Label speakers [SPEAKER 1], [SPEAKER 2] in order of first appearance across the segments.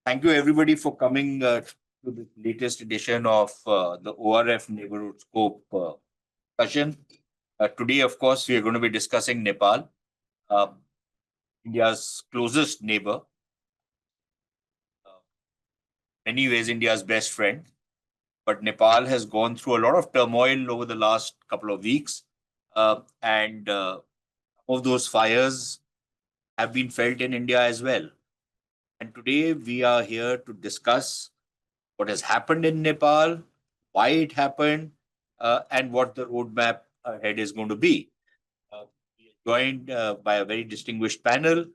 [SPEAKER 1] Thank you, everybody, for coming to the latest edition of the ORF Neighbourhood Scope discussion. Today, of course, we are going to be discussing Nepal, uh, India's closest neighbor, uh, many ways India's best friend. But Nepal has gone through a lot of turmoil over the last couple of weeks, and some of those fires have been felt in India as well. And today, we are here to discuss what has happened in Nepal, why it happened, and what the roadmap ahead is going to be. We are joined by a very distinguished panel.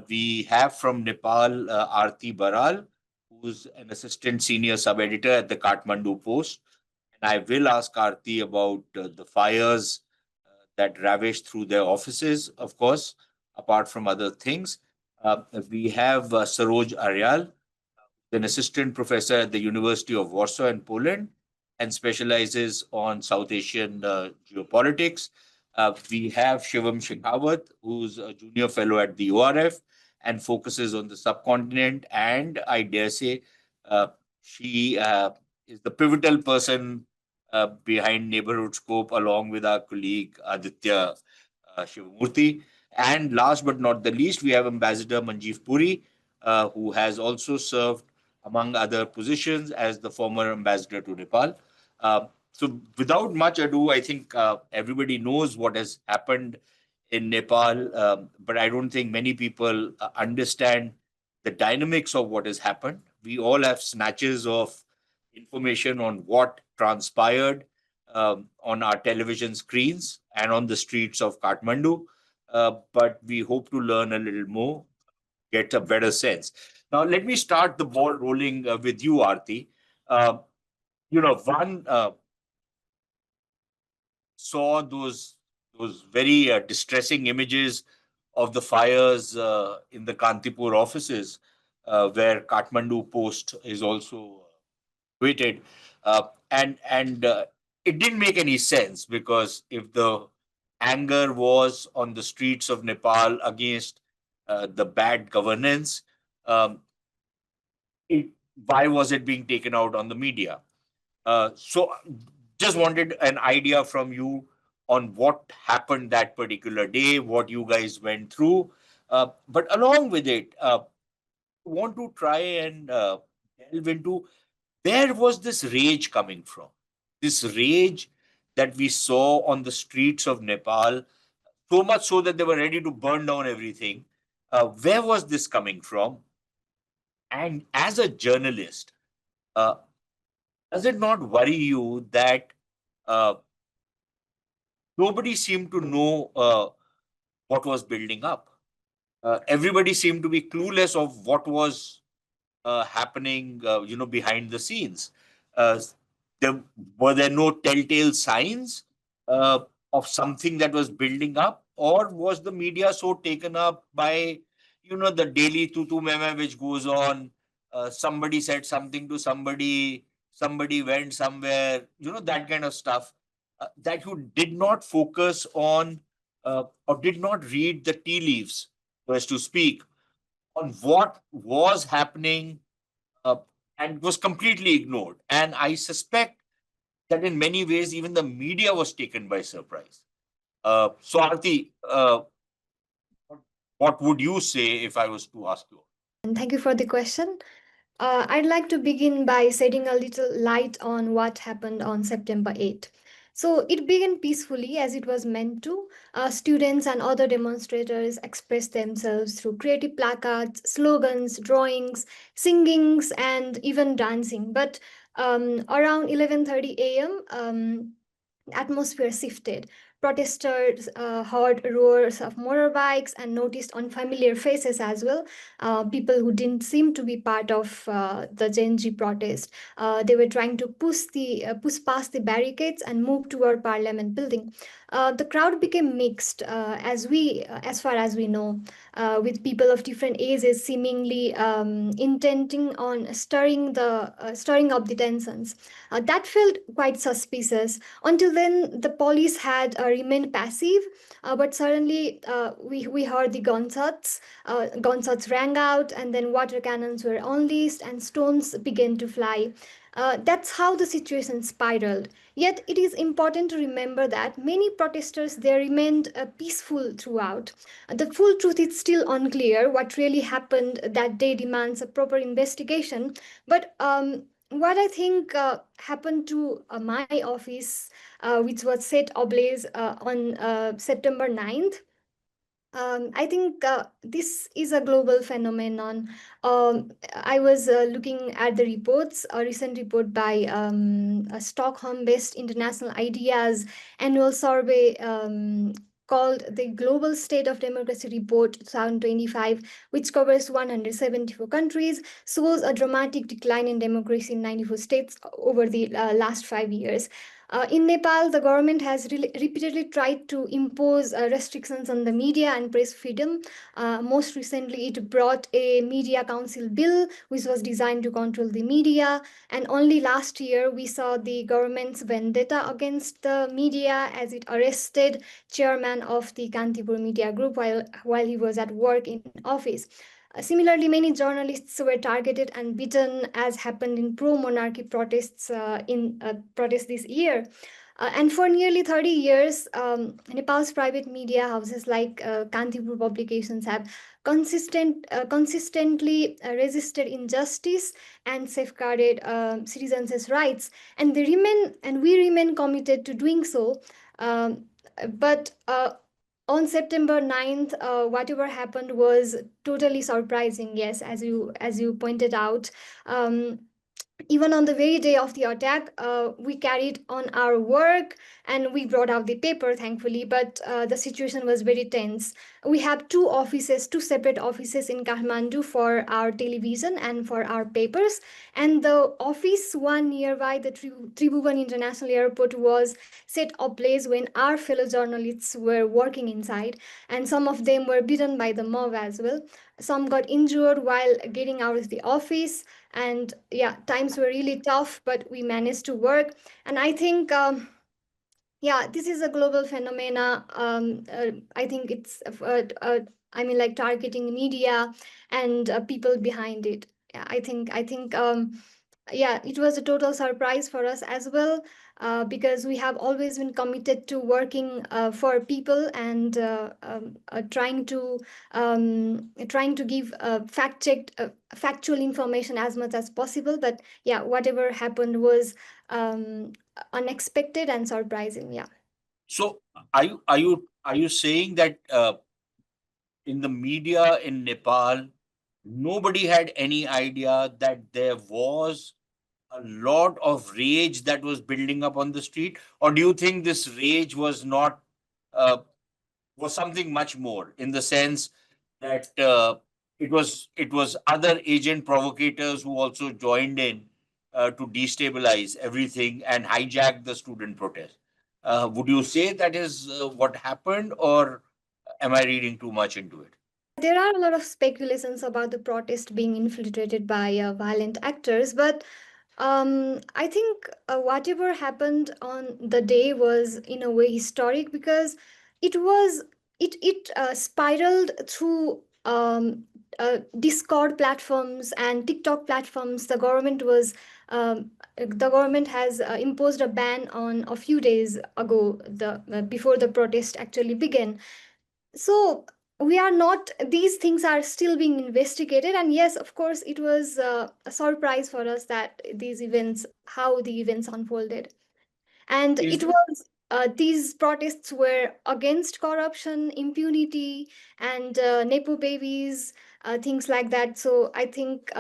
[SPEAKER 1] We have from Nepal Aarti Baral, who's an assistant senior sub editor at the Kathmandu Post. And I will ask Aarti about the fires that ravaged through their offices, of course, apart from other things. We have Saroj Aryal, an assistant professor at the University of Warsaw in Poland and specializes on South Asian geopolitics. We have Shivam Shekhawat, who's a junior fellow at the ORF and focuses on the subcontinent. And I dare say uh, she is the pivotal person behind Neighbourhood Scope, along with our colleague Aditya Shivamurthy. And last but not the least, we have Ambassador Manjeev Puri, who has also served, among other positions, as the former ambassador to Nepal. So, without much ado, I think everybody knows what has happened in Nepal, but I don't think many people understand the dynamics of what has happened. We all have snatches of information on what transpired on our television screens and on the streets of Kathmandu, but we hope to learn a little more, get a better sense. Now, let me start the ball rolling with you, Aarti. Uh, one saw those very distressing images of the fires in the Kantipur offices, where Kathmandu Post is also tweeted, and it didn't make any sense because if the anger was on the streets of Nepal against the bad governance, um, it, why was it being taken out on the media? So, just wanted an idea from you on what happened that particular day, what you guys went through. But along with it, want to try and delve into where was this rage coming from? This rage that we saw on the streets of Nepal, so much so that they were ready to burn down everything. Where was this coming from? And as a journalist, uh, does it not worry you that uh, nobody seemed to know what was building up? Everybody seemed to be clueless of what was happening, behind the scenes. Uh, there were there no telltale signs uh, of something that was building up, or was the media so taken up by, the daily tutu meme which goes on? Somebody said something to somebody, somebody went somewhere, that kind of stuff. That you did not focus on or did not read the tea leaves, so as to speak, on what was happening, uh, and was completely ignored. And I suspect that in many ways, even the media was taken by surprise. So, Aarti, what would you say if I was to ask you?
[SPEAKER 2] And thank you for the question. I'd like to begin by shedding a little light on what happened on September 8th. So it began peacefully as it was meant to. Students and other demonstrators expressed themselves through creative placards, slogans, drawings, singings, and even dancing. But around 11:30 a.m., atmosphere shifted. Protesters heard roars of motorbikes and noticed unfamiliar faces as well. People who didn't seem to be part of the GenZ protest. They were trying to push past the barricades and move toward Parliament building. the crowd became mixed, as far as we know, with people of different ages seemingly intending on stirring up the tensions. That felt quite suspicious. Until then, the police had remained passive, but suddenly we heard the gunshots. Gunshots rang out, and then water cannons were unleashed, and stones began to fly. That's how the situation spiraled. Yet it is important to remember that many protesters they remained peaceful throughout. The full truth is still unclear. What really happened that day demands a proper investigation. But what I think happened to my office, which was set ablaze on September 9th. I think this is a global phenomenon. I was looking at the reports, a recent report by a Stockholm-based International Ideas annual survey called the Global State of Democracy Report 2025, which covers 174 countries, shows a dramatic decline in democracy in 94 states over the last 5 years. In Nepal, the government has repeatedly tried to impose restrictions on the media and press freedom. Most recently, it brought a media council bill, which was designed to control the media. And only last year, we saw the government's vendetta against the media as it arrested chairman of the Kantipur Media Group while he was at work in office. Similarly, many journalists were targeted and beaten, as happened in pro-monarchy protests in protests this year. And for nearly 30 years, Nepal's private media houses like Kantipur publications have consistently resisted injustice and safeguarded citizens' rights, and we remain committed to doing so. Um, but on September 9th, whatever happened was totally surprising. Yes, as you pointed out. Even on the very day of the attack, we carried on our work and we brought out the paper, thankfully, but the situation was very tense. We have two separate offices in Kathmandu for our television and for our papers. And the office one nearby the Tribhuvan International Airport was set ablaze when our fellow journalists were working inside, and some of them were beaten by the mob as well. Some got injured while getting out of the office, and yeah, times were really tough, but we managed to work. And I think yeah, this is a global phenomena. I think it's I mean, like targeting media and people behind it. Yeah, I think yeah, it was a total surprise for us as well, because we have always been committed to working for people and trying to give factual information as much as possible. But yeah, whatever happened was unexpected and surprising. Yeah.
[SPEAKER 1] So are you saying that in the media in Nepal, nobody had any idea that there was a lot of rage that was building up on the street? Or do you think this rage was not uh, was something much more, in the sense that it was other agent provocators who also joined in to destabilize everything and hijack the student protest? Would you say that is what happened, or am I reading too much into it?
[SPEAKER 2] There are a lot of speculations about the protest being infiltrated by violent actors, but I think whatever happened on the day was in a way historic, because it spiraled through Discord platforms and TikTok platforms. The government has imposed a ban on a few days ago, the before the protest actually began. So we are not, these things are still being investigated. And yes, of course, it was a surprise for us that how the events unfolded. And
[SPEAKER 1] Is
[SPEAKER 2] it was these protests were against corruption, impunity, and nepo babies, things like that. So I think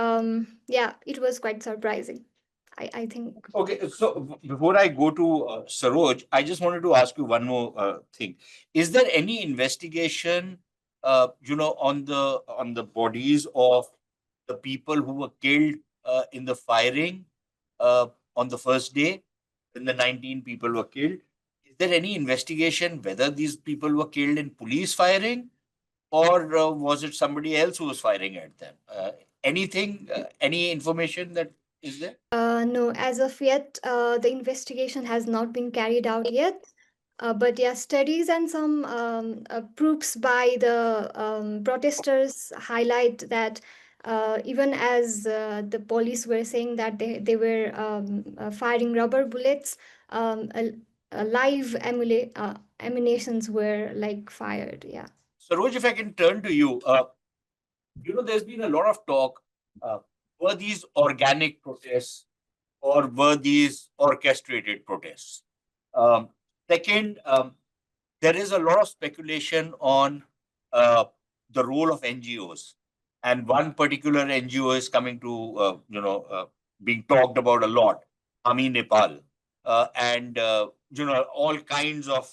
[SPEAKER 2] yeah, it was quite surprising, I think.
[SPEAKER 1] Okay, so before I go to Saroj, I just wanted to ask you one more thing. Is there any investigation, on the bodies of the people who were killed in the firing on the first day, when the 19 people were killed? Is is there any investigation whether these people were killed in police firing, or was it somebody else who was firing at them? Anything, any information that is there?
[SPEAKER 2] No, as of yet, the investigation has not been carried out yet. But yeah, studies and some proofs by the protesters highlight that even as the police were saying that they were firing rubber bullets, live emanations were like fired. Yeah.
[SPEAKER 1] Saroj, if I can turn to you, there's been a lot of talk. Uh, were these organic protests or were these orchestrated protests? Um, Second, there is a lot of speculation on uh, the role of NGOs, and one particular NGO is coming to being talked about a lot, Ami Nepal, and uh, all kinds of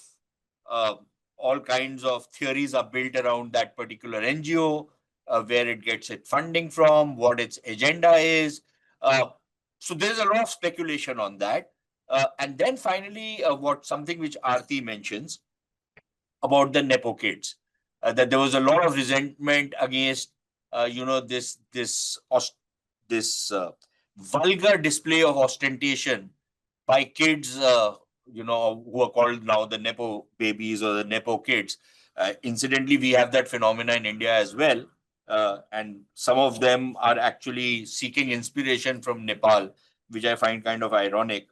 [SPEAKER 1] theories are built around that particular NGO, where it gets its funding from, what its agenda is. So there's a lot of speculation on that. And then finally, what something which Aarti mentions about the Nepo kids, that there was a lot of resentment against, this vulgar display of ostentation by kids, who are called now the Nepo babies or the Nepo kids. Incidentally, we have that phenomena in India as well. And some of them are actually seeking inspiration from Nepal, which I find kind of ironic.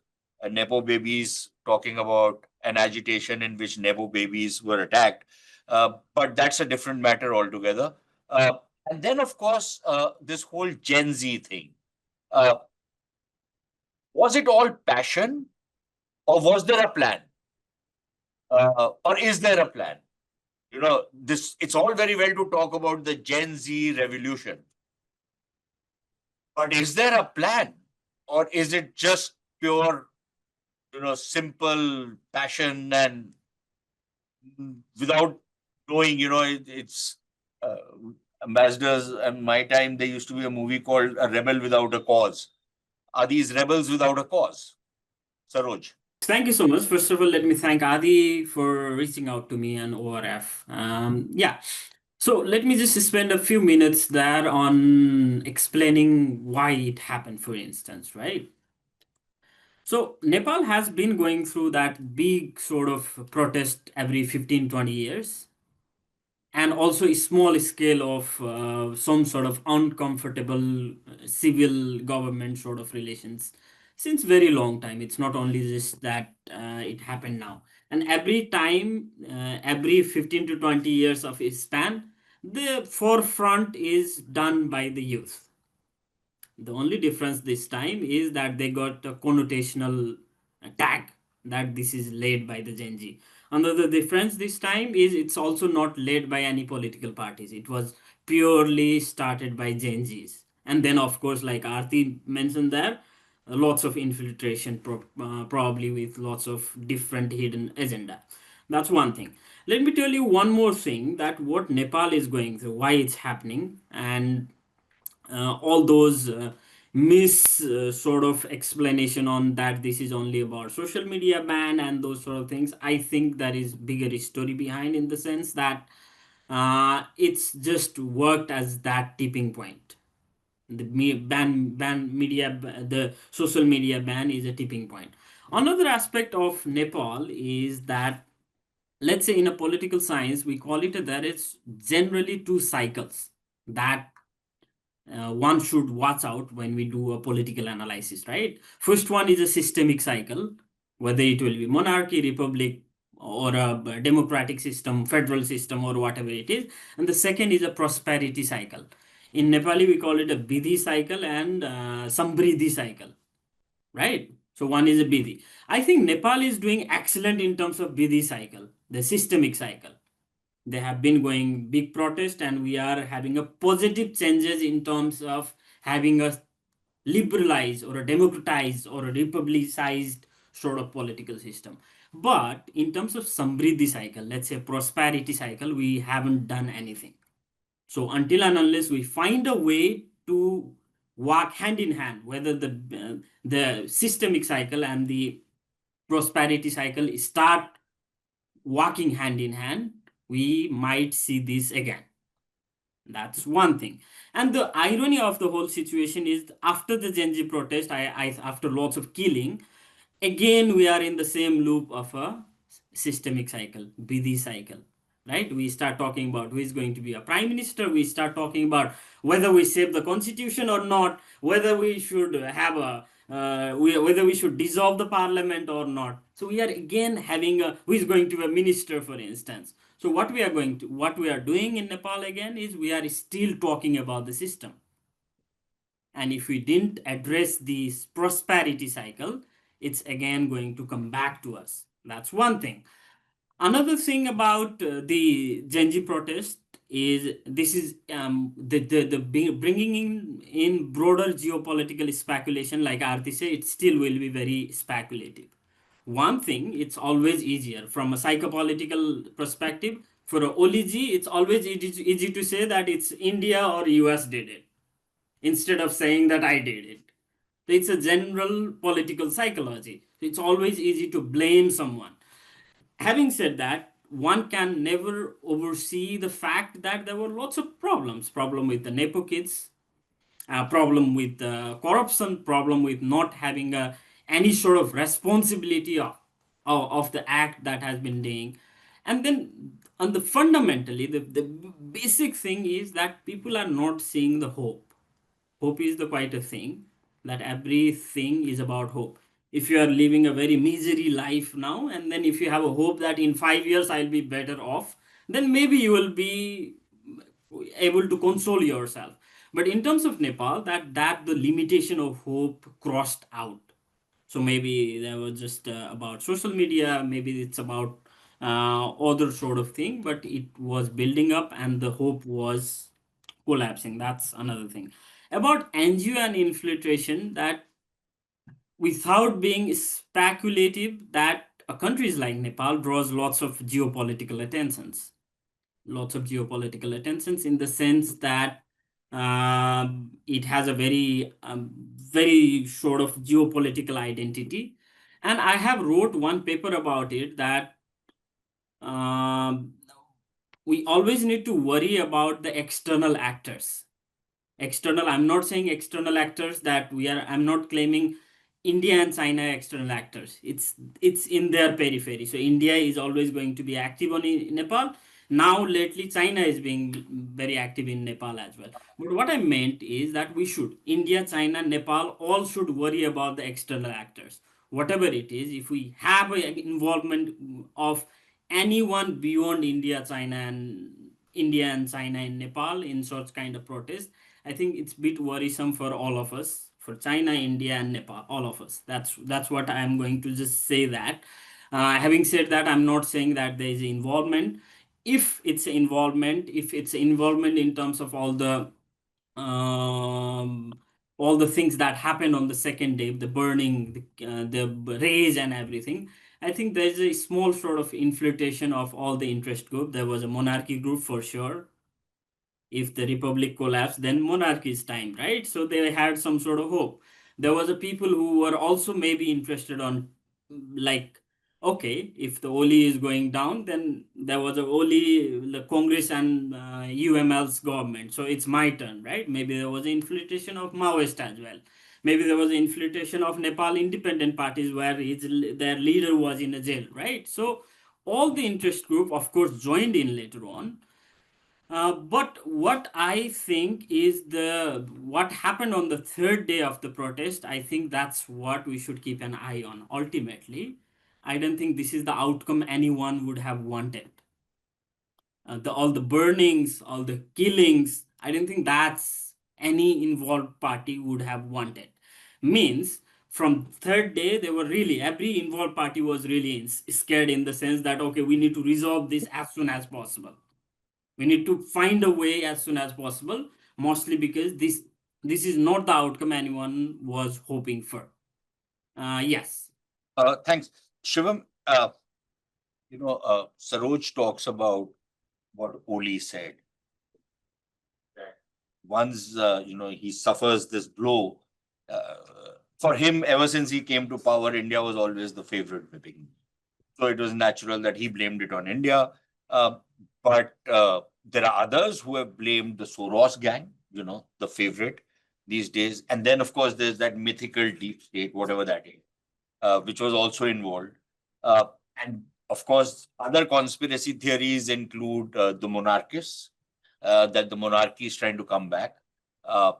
[SPEAKER 1] Nepo babies talking about an agitation in which Nepo babies were attacked. But that's a different matter altogether. And then, of course, this whole Gen Z thing. Uh, was it all passion, or was there a plan? Or is there a plan? This it's all very well to talk about the Gen Z revolution, but is there a plan, or is it just pure, simple passion and without knowing, it's uh, ambassadors. In my time, there used to be a movie called A Rebel Without a Cause. Are these rebels without a cause? Saroj.
[SPEAKER 3] Thank you so much. First of all, let me thank Adi for reaching out to me and ORF. Yeah. So let me just spend a few minutes there on explaining why it happened, for instance, right? So Nepal has been going through that big sort of protest every 15, 20 years, and also a small scale of some sort of uncomfortable civil government sort of relations since very long time. It's not only just that it happened now, and every time, every 15 to 20 years of a span, the forefront is done by the youth. The only difference this time is that they got a connotational tag that this is led by the Gen Z. Another difference this time is it's also not led by any political parties. It was purely started by Gen Zs. And then, of course, like Aarti mentioned there, lots of infiltration, probably with lots of different hidden agenda. That's one thing. Let me tell you one more thing, that what Nepal is going through, why it's happening, and all those sort of explanation on that this is only about social media ban and those sort of things. I think there is bigger story behind, in the sense that it's just worked as that tipping point. The the social media ban is a tipping point. Another aspect of Nepal is that, let's say in a political science, we call it, there is generally two cycles that one should watch out when we do a political analysis, right? First one is a systemic cycle, whether it will be monarchy, republic, or a democratic system, federal system, or whatever it is. And the second is a prosperity cycle. In Nepali, we call it a Bidhi cycle and Sambriddhi cycle, right? So one is a Bidhi. I think Nepal is doing excellent in terms of Bidhi cycle, the systemic cycle. They have been going big protest, and we are having a positive changes in terms of having a liberalized or a democratized or a republicized sort of political system. But in terms of Samriddhi cycle, let's say prosperity cycle, we haven't done anything. So until and unless we find a way to walk hand in hand, whether the systemic cycle and the prosperity cycle start walking hand in hand, we might see this again. That's one thing. And the irony of the whole situation is after the GenZ protest, after lots of killing, again we are in the same loop of a systemic cycle, busy cycle, right? We start talking about who is going to be a prime minister. We start talking about whether we save the constitution or not, whether we should have a whether we should dissolve the parliament or not. So we are again having a who is going to be a minister, for instance. So what we are doing in Nepal again is we are still talking about the system. And if we didn't address this prosperity cycle, it's again going to come back to us. That's one thing. Another thing about the GenZ protest is this is bringing in broader geopolitical speculation. Like Aarti said, it still will be very speculative. One thing, it's always easier from a psychopolitical perspective. For a OLG, it's always easy to say that it's India or US did it instead of saying that I did it. It's a general political psychology. It's always easy to blame someone. Having said that, one can never oversee the fact that there were lots of problems. Problem with the Nepo kids, problem with corruption, problem with not having any sort of responsibility of the act that has been doing. And then on the fundamentally, the basic thing is that people are not seeing the hope. Hope is the quite a thing, that everything is about hope. If you are living a very misery life now, and then if you have a hope that in 5 years I'll be better off, then maybe you will be able to console yourself. But in terms of Nepal, that the limitation of hope crossed out. So maybe there was just about social media, maybe it's about other sort of thing, but it was building up and the hope was collapsing. That's another thing. About NGO and infiltration, that without being speculative, that a countries like Nepal draws lots of geopolitical attentions. Lots of geopolitical attentions in the sense that it has a very sort of geopolitical identity. And I have wrote one paper about it, that we always need to worry about the external actors. External, I'm not saying external actors that I'm not claiming India and China are external actors. It's in their periphery. So India is always going to be active on Nepal. Now lately China is being very active in Nepal as well. But what I meant is that we should, India, China, Nepal, all should worry about the external actors. Whatever it is, if we have an involvement of anyone beyond India, China and Nepal in such kind of protest, I think it's a bit worrisome for all of us, for China, India, and Nepal, all of us. That's what I'm going to just say that. Having said that, I'm not saying that there is involvement. If it's involvement in terms of all the things that happened on the second day, the burning, the rage and everything, I think there's a small sort of infiltration of all the interest group. There was a monarchy group for sure. If the republic collapsed, then monarchy is time, right? So they had some sort of hope. There was a people who were also maybe interested on, like, okay, if the Oli is going down, then there was a Oli, the Congress and UML's government. So it's my turn, right? Maybe there was an infiltration of Maoist as well. Maybe there was an infiltration of Nepal independent parties where their leader was in a jail, right? So all the interest group, of course, joined in later on. But what I think is what happened on the third day of the protest, I think that's what we should keep an eye on. Ultimately, I don't think this is the outcome anyone would have wanted. All the burnings, all the killings, I don't think that's any involved party would have wanted. Means from third day, they were really, every involved party was really scared in the sense that, okay, we need to resolve this as soon as possible. We need to find a way as soon as possible, mostly because this is not the outcome anyone was hoping for. Yes.
[SPEAKER 1] Thanks. Shivam, Saroj talks about what Oli said. That once, he suffers this blow, for him, ever since he came to power, India was always the favorite whipping. So it was natural that he blamed it on India. But there are others who have blamed the Soros gang, the favorite these days. And then, of course, there's that mythical deep state, whatever that is, which was also involved. Uh, and of course, other conspiracy theories include the monarchists, that the monarchy is trying to come back. Uh,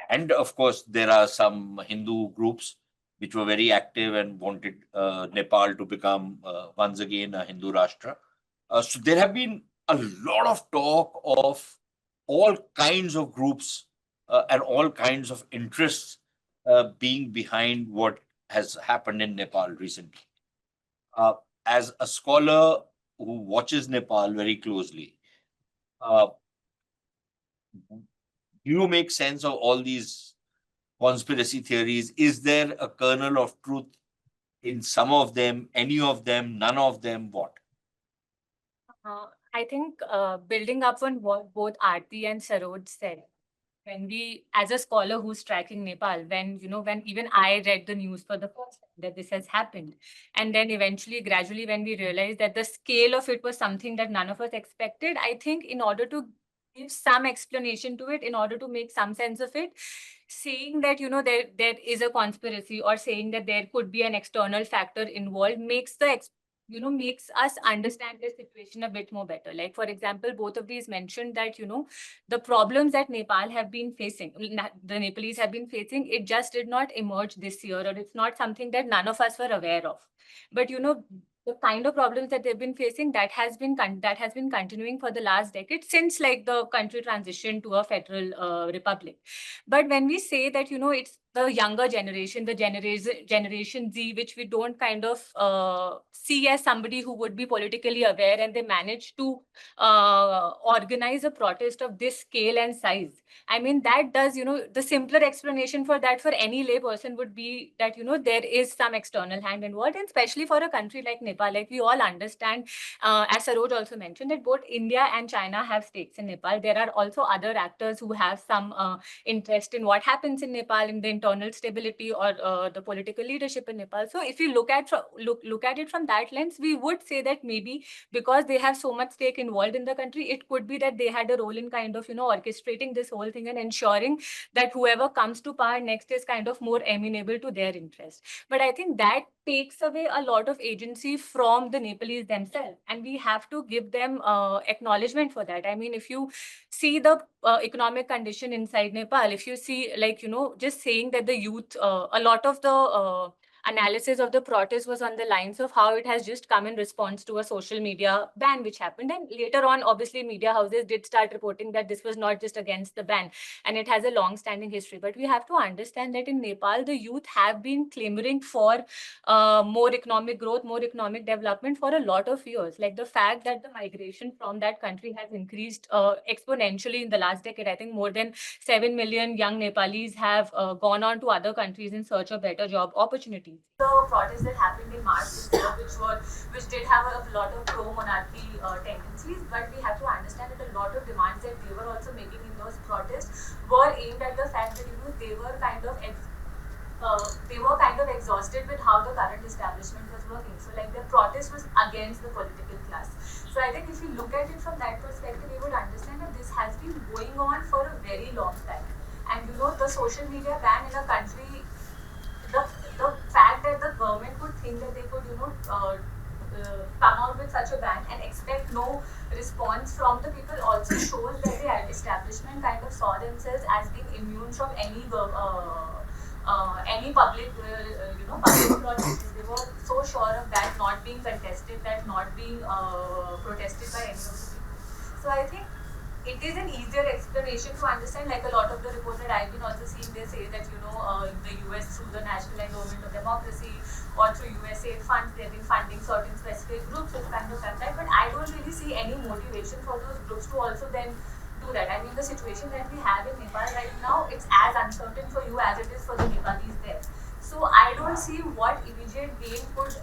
[SPEAKER 1] and of course, there are some Hindu groups which were very active and wanted Nepal to become once again a Hindu Rashtra. So there have been a lot of talk of all kinds of groups and all kinds of interests being behind what has happened in Nepal recently. Uh, as a scholar who watches Nepal very closely, uh, do you make sense of all these conspiracy theories? Is there a kernel of truth in some of them, any of them, none of them? What?
[SPEAKER 4] I think building up on what both Aarti and Saroj said, when we, as a scholar who's tracking Nepal, when even I read the news for the first time that this has happened, and then eventually, gradually, when we realized that the scale of it was something that none of us expected, I think in order to give some explanation to it, in order to make some sense of it, saying that there is a conspiracy or saying that there could be an external factor involved makes us understand the situation a bit more better. Like, for example, both of these mentioned that, the problems that Nepal have been facing, the Nepalese have been facing, it just did not emerge this year, or it's not something that none of us were aware of. But, the kind of problems that they've been facing, that has been continuing for the last decade, since like the country transitioned to a federal republic. But when we say that, it's the younger generation, the generation Z, which we don't kind of see as somebody who would be politically aware, and they manage to organize a protest of this scale and size. I mean, that does, the simpler explanation for that for any lay person would be that, there is some external hand involved, and especially for a country like Nepal. Like, we all understand, as Saroj also mentioned, that both India and China have stakes in Nepal. There are also other actors who have some interest in what happens in Nepal, in the internal stability or the political leadership in Nepal. So if you look at it from that lens, we would say that maybe because they have so much stake involved in the country, it could be that they had a role in kind of, orchestrating this whole thing and ensuring that whoever comes to power next is kind of more amenable to their interest. But I think that takes away a lot of agency from the Nepalese themselves, and we have to give them acknowledgement for that. I mean, if you see the economic condition inside Nepal, if you see, like, just saying that the youth, a lot of the analysis of the protest was on the lines of how it has just come in response to a social media ban which happened. And later on, obviously, media houses did start reporting that this was not just against the ban, and it has a long-standing history. But we have to understand that in Nepal, the youth have been clamoring for more economic growth, more economic development for a lot of years. Like, the fact that the migration from that country has increased exponentially in the last decade. I think more than 7 million young Nepalese have gone on to other countries in search of better job opportunities. The protests that happened in March this year, which did have a lot of pro-monarchy tendencies, but we have to understand that a lot of demands that they were also making in those protests were aimed at the fact that they were kind of exhausted with how the current establishment was working. So, like, the protest was against the political class. So I think if you look at it from that perspective, you would understand that this has been going on for a very long time. And the social media ban in a country, the fact that the government would think that they could come out with such a ban and expect no response from the people also shows that the establishment kind of saw themselves as being immune from any public protest. They were so sure of that not being contested, that not being protested by any of the people. So I think it is an easier explanation to understand. Like, a lot of the reports that I've been also seeing, they say that the US, through the National Endowment of Democracy or through USAID funds, they've been funding certain specific groups which kind of done that. But I don't really see any motivation for those groups to also then do that. I mean, the situation that we have in Nepal right now, it's as uncertain for you as it is for the Nepalese there. So I don't see what immediate gain could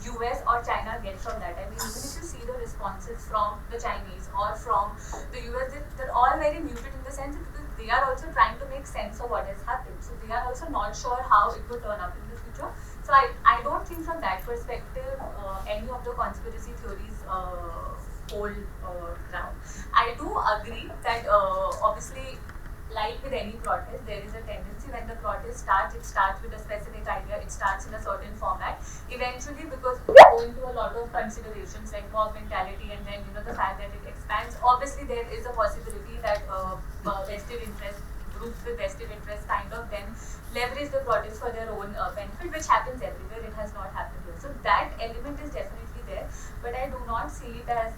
[SPEAKER 4] US or China get from that. I mean, even if you see the responses from the Chinese or from the US, they're all very muted in the sense because they are also trying to make sense of what has happened. So they are also not sure how it would turn up in the future. So I don't think from that perspective any of the conspiracy theories hold ground. I do agree that obviously, like with any protest, there is a tendency when the protest starts, it starts with a specific idea, it starts in a certain format. Eventually, because we go into a lot of considerations like mob mentality and then the fact that it expands, obviously there is a possibility that vested interest groups with vested interest kind of then leverage the protest for their own benefit, which happens everywhere. It has not happened here. So that element is definitely there, but I do not see it as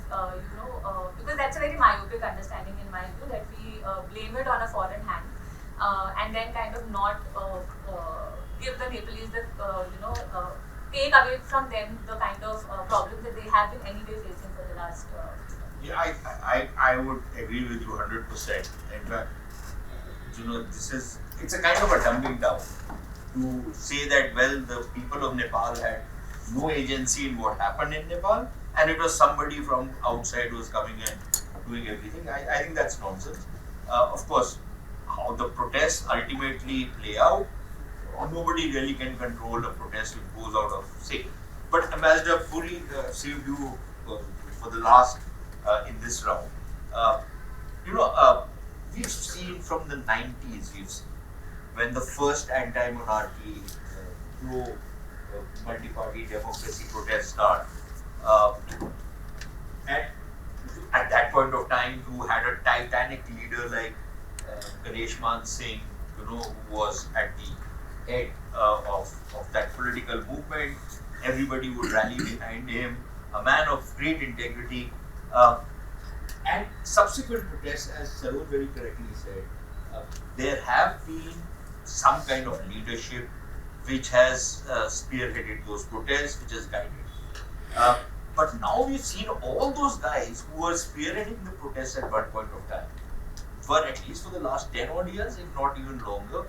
[SPEAKER 4] because that's a very myopic understanding in my view that we blame it on a foreign hand and then kind of not give the Nepalese the take away from them the kind of problems that they have been anyway facing for the last.
[SPEAKER 1] Yeah, I would agree with you 100%. In fact, it's a kind of a dumbing down to say that, well, the people of Nepal had no agency in what happened in Nepal, and it was somebody from outside who was coming and doing everything. I think that's nonsense. Of course, how the protests ultimately play out, nobody really can control a protest which goes out of sync. But Ambassador Puri saved you for the last in this round. We've seen from the 90s, when the first anti-monarchy, pro-multi-party democracy protests start. And at that point of time, you had a titanic leader like Ganesh Man Singh, who was at the head of that political movement. Everybody would rally behind him, a man of great integrity. And subsequent protests, as Sareen very correctly said, there have been some kind of leadership which has spearheaded those protests, which has guided. But now we've seen all those guys who were spearheading the protests at one point of time, were at least for the last 10 odd years, if not even longer,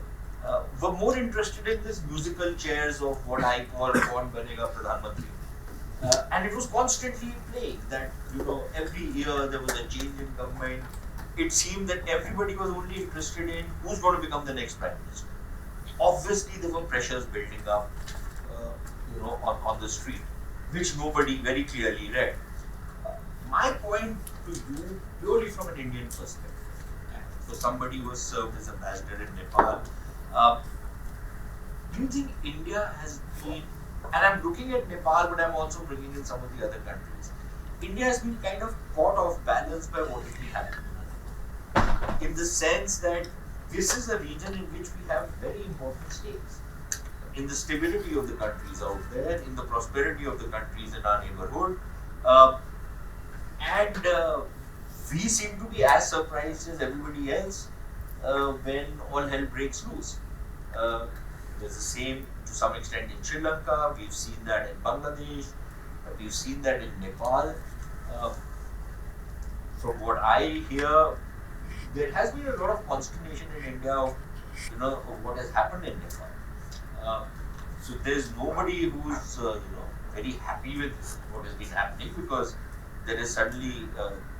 [SPEAKER 1] were more interested in this musical chairs of what I call Kaun Banega Pradhan Mantri. And it was constantly playing that, every year there was a change in government. It seemed that everybody was only interested in who's going to become the next prime minister. Obviously, there were pressures building up, on the street, which nobody very clearly read. My point to you, purely from an Indian perspective, for somebody who has served as ambassador in Nepal, do you think India has been, and I'm looking at Nepal, but I'm also bringing in some of the other countries, India has been kind of caught off balance by what has been happening, in the sense that this is a region in which we have very important stakes in the stability of the countries out there, in the prosperity of the countries in our neighborhood, and we seem to be as surprised as everybody else when all hell breaks loose. There's the same to some extent in Sri Lanka, we've seen that in Bangladesh, we've seen that in Nepal. From what I hear, there has been a lot of consternation in India of what has happened in Nepal. So there's nobody who's very happy with what has been happening, because there is suddenly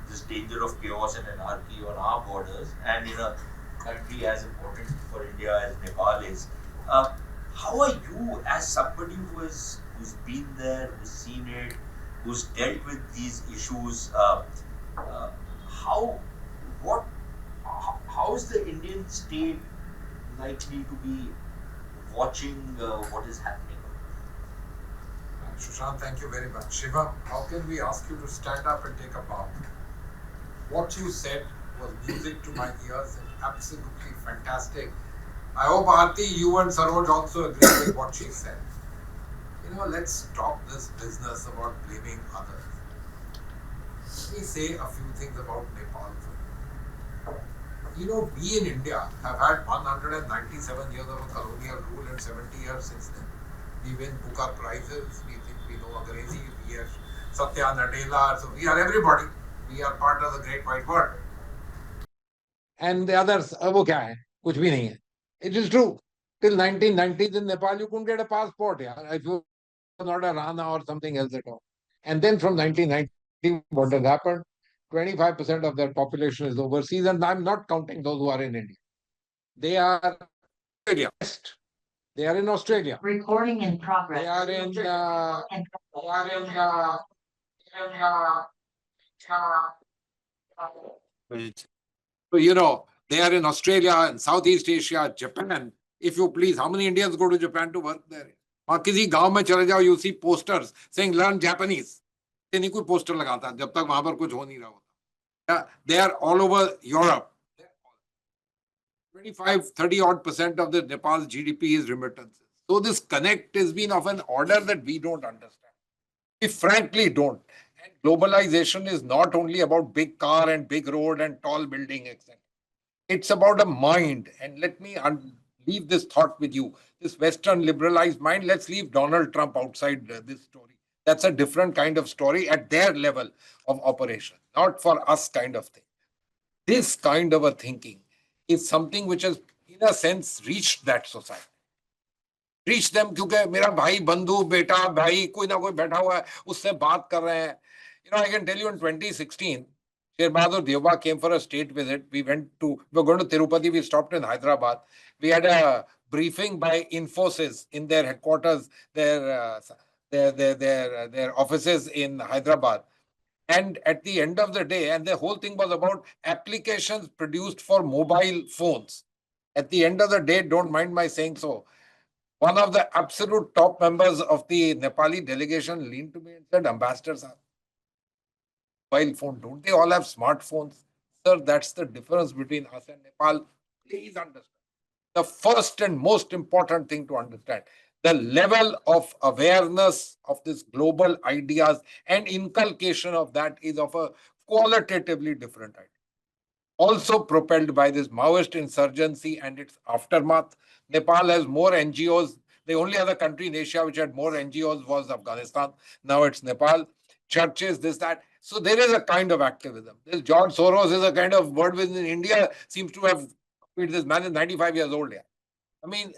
[SPEAKER 1] this danger of chaos and anarchy on our borders, and in a country as important for India as Nepal is. How are you, as somebody who's been there, who's seen it, who's dealt with these issues, how is the Indian state likely to be watching what is happening?
[SPEAKER 5] Sushant, thank you very much. Shiva, how can we ask you to stand up and take a bow? What you said was music to my ears and absolutely fantastic. I hope, Aarti, you and Saroj also agree with what she said. Let's stop this business about blaming others. Let me say a few things about Nepal. We in India have had 197 years of a colonial rule and 70 years since then. We win Booker prizes, we think we know Angrezi, we are Satya Nadella, so we are everybody. We are part of the great white world. And the others, wo kya hai? Kuch bhi nahi hai. It is true. Till 1990s in Nepal, you couldn't get a passport. If you were not a Rana or something else at all. And then from 1990, what has happened? 25% of their population is overseas, and I'm not counting those who are in India. They are West. They are in Australia.
[SPEAKER 6] Recording in progress.
[SPEAKER 5] They are in. They are in.
[SPEAKER 1] Which
[SPEAKER 5] So, they are in Australia and Southeast Asia, Japan. If you please, how many Indians go to Japan to work there? वहाँ किसी गांव में चले जाओ, you see posters saying learn Japanese. ये नहीं कोई poster लगाता जब तक वहां पर कुछ हो नहीं रहा होता. They are all over Europe. 25-30 odd % of the Nepal's GDP is remittances. So this connect has been of an order that we don't understand. We frankly don't. And globalization is not only about big car and big road and tall building, etc. It's about a mind. And let me leave this thought with you. This Western liberalized mind, let's leave Donald Trump outside this story. That's a different kind of story at their level of operation, not for us kind of thing. This kind of a thinking is something which has, in a sense, reached that society. Reach them क्योंकि मेरा भाई बंधु बेटा भाई कोई ना कोई बैठा हुआ है उससे बात कर रहे हैं. I can tell you in 2016, Sher Bahadur Deuba came for a state visit. We were going to Tirupati. We stopped in Hyderabad. We had a briefing by Infosys in their headquarters, their offices in Hyderabad. And at the end of the day, and the whole thing was about applications produced for mobile phones. At the end of the day, don't mind my saying so, one of the absolute top members of the Nepali delegation leaned to me and said, ambassadors are mobile phone. Don't they all have smartphones? Sir, that's the difference between us and Nepal. Please understand. The first and most important thing to understand, the level of awareness of this global ideas and inculcation of that is of a qualitatively different idea. Also propelled by this Maoist insurgency and its aftermath. Nepal has more NGOs. The only other country in Asia which had more NGOs was Afghanistan. Now it's Nepal. Churches, this, that. So there is a kind of activism. This George Soros is a kind of word within India, seems to have, this man is 95 years old. Yeah. I mean,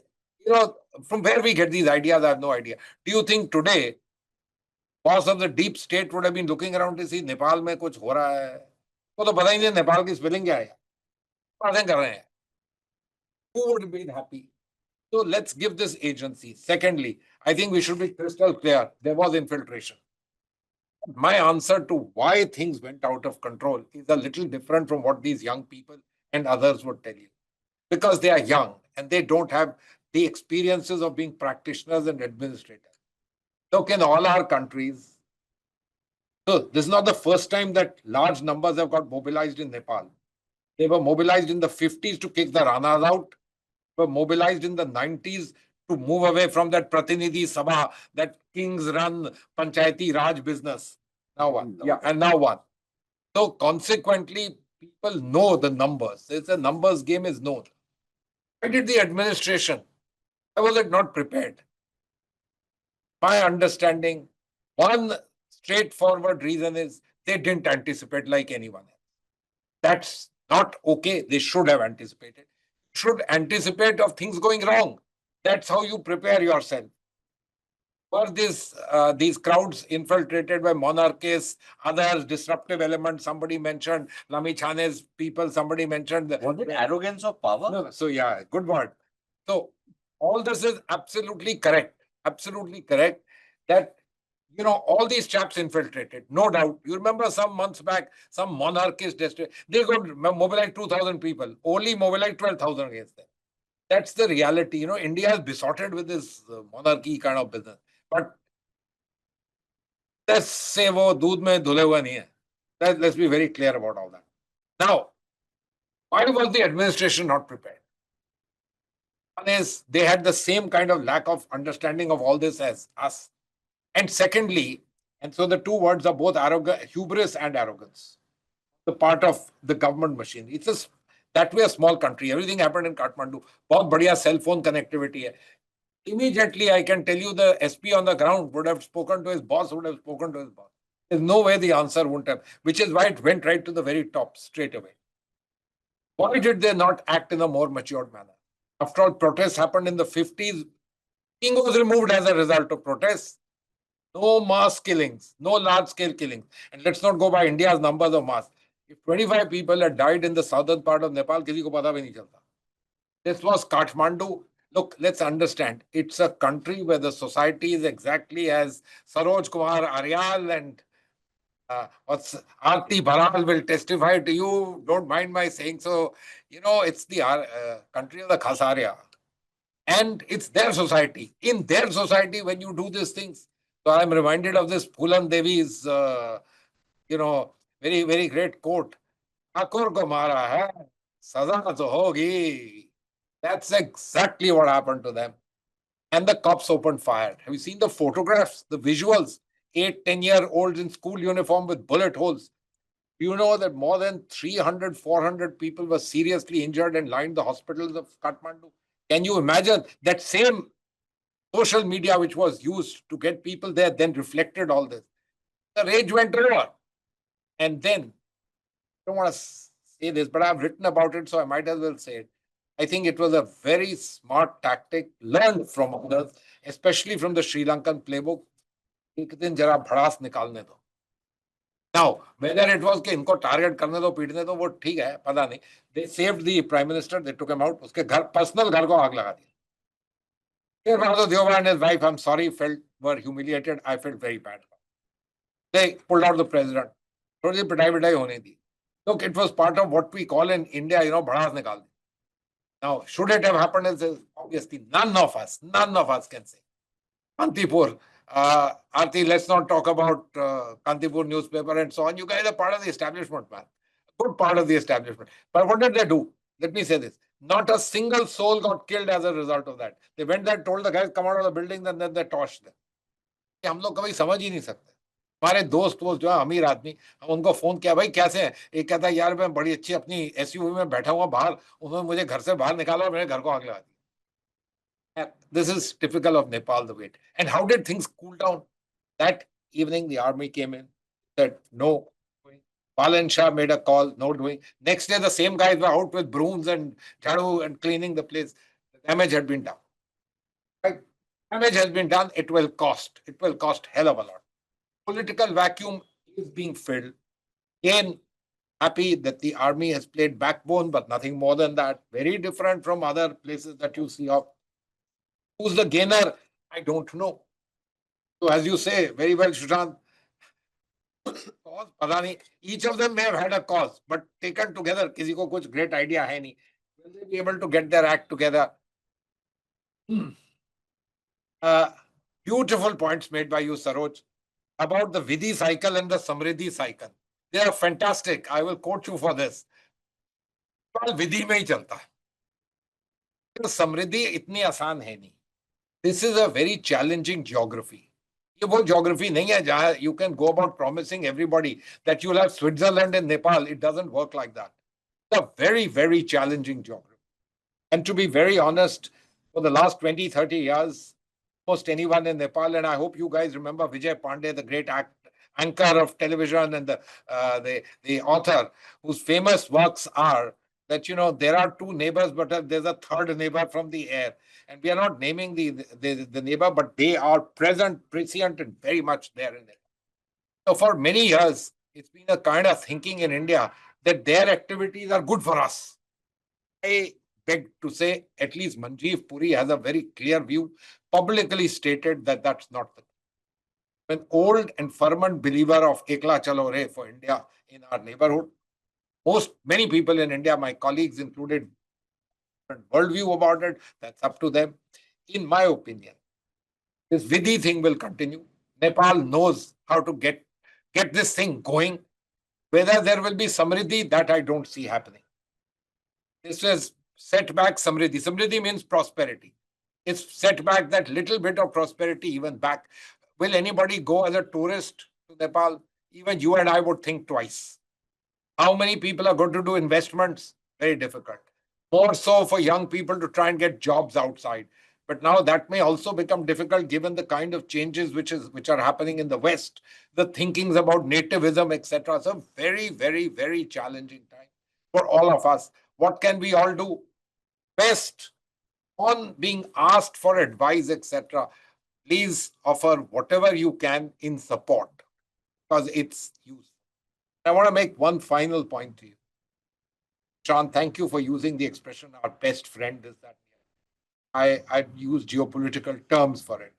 [SPEAKER 5] from where we get these ideas, I have no idea. Do you think today, boss of the deep state would have been looking around to see Nepal में कुछ हो रहा है? वो तो पता ही नहीं नेपाल की स्पेलिंग क्या है? बातें कर रहे हैं. Who would be happy? So let's give this agency. Secondly, I think we should be crystal clear. There was infiltration. My answer to why things went out of control is a little different from what these young people and others would tell you. Because they are young and they don't have the experiences of being practitioners and administrators. Look, in all our countries, so this is not the first time that large numbers have got mobilized in Nepal. They were mobilized in the 50s to kick the Ranas out, were mobilized in the 90s to move away from that Pratinidhi Sabha, that kings run Panchayati Raj business. Now one. Yeah, and now one. So consequently, people know the numbers. It's a numbers game is known. Why did the administration? Why was it not prepared? My understanding, one straightforward reason is they didn't anticipate like anyone else. That's not okay. They should have anticipated. Should anticipate of things going wrong. That's how you prepare yourself. Were these crowds infiltrated by monarchists, others, disruptive elements? Somebody mentioned Lami Chane's people, somebody mentioned...
[SPEAKER 1] Was it arrogance of power?
[SPEAKER 5] No, so yeah, good word. So all this is absolutely correct. Absolutely correct. That, all these chaps infiltrated, no doubt. You remember some months back, some monarchist district, they got mobilized 2,000 people, only mobilized 12,000 against them. That's the reality. India is besotted with this monarchy kind of business. But let's say wo doodh mein dhule hua nahi hai. Let's be very clear about all that. Now, why was the administration not prepared? One is they had the same kind of lack of understanding of all this as us. And secondly, and so the two words are both hubris and arrogance. The part of the government machine. It's that way a small country. Everything happened in Kathmandu. Bahut badhiya cell phone connectivity hai. Immediately, I can tell you the SP on the ground would have spoken to his boss, would have spoken to his boss. There's no way the answer wouldn't have, which is why it went right to the very top straight away. Why did they not act in a more matured manner? After all, protests happened in the 50s. King was removed as a result of protests. No mass killings, no large-scale killings. And let's not go by India's numbers of mass. If 25 people had died in the southern part of Nepal, kisi ko pata bhi nahi chalta. This was Kathmandu. Look, let's understand. It's a country where the society is exactly as Saroj Kumar Aryal and what's Aarti Baral will testify to you. Don't mind my saying so. It's the country of the Khasaria. And it's their society. In their society, when you do these things, so I'm reminded of this Phulan Devi's, very, very great quote. Thakur को मारा है, सजा तो होगी. That's exactly what happened to them. And the cops opened fire. Have you seen the photographs, the visuals? 8, 10-year-olds in school uniform with bullet holes. Do you know that more than 300, 400 people were seriously injured and lined the hospitals of Kathmandu? Can you imagine that same social media which was used to get people there then reflected all this? The rage went over. And then, I don't want to say this, but I've written about it, so I might as well say it. I think it was a very smart tactic learned from others, especially from the Sri Lankan playbook. एक दिन जरा भड़ास निकालने दो. Now, whether it was कि इनको target करने दो, पीटने दो, वो ठीक है, पता नहीं. They saved the Prime Minister, they took him out. उसके घर, पर्सनल घर को आग लगा दिया. Deoba and his wife, I'm sorry, were humiliated. I felt very bad. They pulled out the president. थोड़ी सी पिटाई पिटाई होने दी. Look, it was part of what we call in India, भड़ास निकाल दी. Now, should it have happened? Obviously, none of us can say. Kantipur, Aarti, let's not talk about Kantipur newspaper and so on. You guys are part of the establishment, man. Good part of the establishment. But what did they do? Let me say this. Not a single soul got killed as a result of that. They went there, told the guys, come out of the building, and then they torched them. हम लोग कभी समझ ही नहीं सकते. हमारे दोस्त जो है अमीर आदमी, हम उनको फोन किया, भाई कैसे हैं? एक कहता है, यार मैं बड़ी अच्छी अपनी एसयूवी में बैठा हुआ बाहर, उन्होंने मुझे घर से बाहर निकाला और मेरे घर को आग लगा दी. This is typical of Nepal, the wait. And how did things cool down? That evening, the army came in, said no. Palan Shah made a call, no doing. Next day, the same guys were out with brooms and jhadu and cleaning the place. The damage had been done. Right? Damage has been done. It will cost. It will cost hell of a lot. Political vacuum is being filled. Again, happy that the army has played backbone, but nothing more than that. Very different from other places that you see of. Who's the gainer? I don't know. So as you say, very well, Sushant, cause पता नहीं. Each of them may have had a cause, but taken together, किसी को कुछ great idea है नहीं. Will they be able to get their act together? Beautiful points made by you, Saroj, about the Vidhi cycle and the Samriddhi cycle. They are fantastic. I will quote you for this. Vidhi में ही चलता है. समृद्धि इतनी आसान है नहीं. This is a very challenging geography. ये वो geography नहीं है जहाँ you can go about promising everybody that you'll have Switzerland and Nepal. It doesn't work like that. It's a very, very challenging geography. And to be very honest, for the last 20, 30 years, almost anyone in Nepal, and I hope you guys remember Vijay Pandey, the great anchor of television and the author, whose famous works are that, there are two neighbors, but there's a third neighbor from the air. And we are not naming the neighbor, but they are prescient and very much there in it. So for many years, it's been a kind of thinking in India that their activities are good for us. I beg to say, at least Manjeev Puri has a very clear view, publicly stated that that's not the case. An old and fervent believer of Ekla Chalo Re for India in our neighborhood. Many people in India, my colleagues included, worldview about it. That's up to them. In my opinion, this Vidhi thing will continue. Nepal knows how to get this thing going. Whether there will be Samriddhi, that I don't see happening. This is setback Samriddhi. Samriddhi means prosperity. It's set back that little bit of prosperity even back. Will anybody go as a tourist to Nepal? Even you and I would think twice. How many people are going to do investments? Very difficult. More so for young people to try and get jobs outside. But now that may also become difficult given the kind of changes which are happening in the West, the thinkings about nativism, etc. So very, very, very challenging time for all of us. What can we all do? Best, on being asked for advice, etc., please offer whatever you can in support because it's useful. I want to make one final point to you. Sean, thank you for using the expression, our best friend is that. I'd use geopolitical terms for it.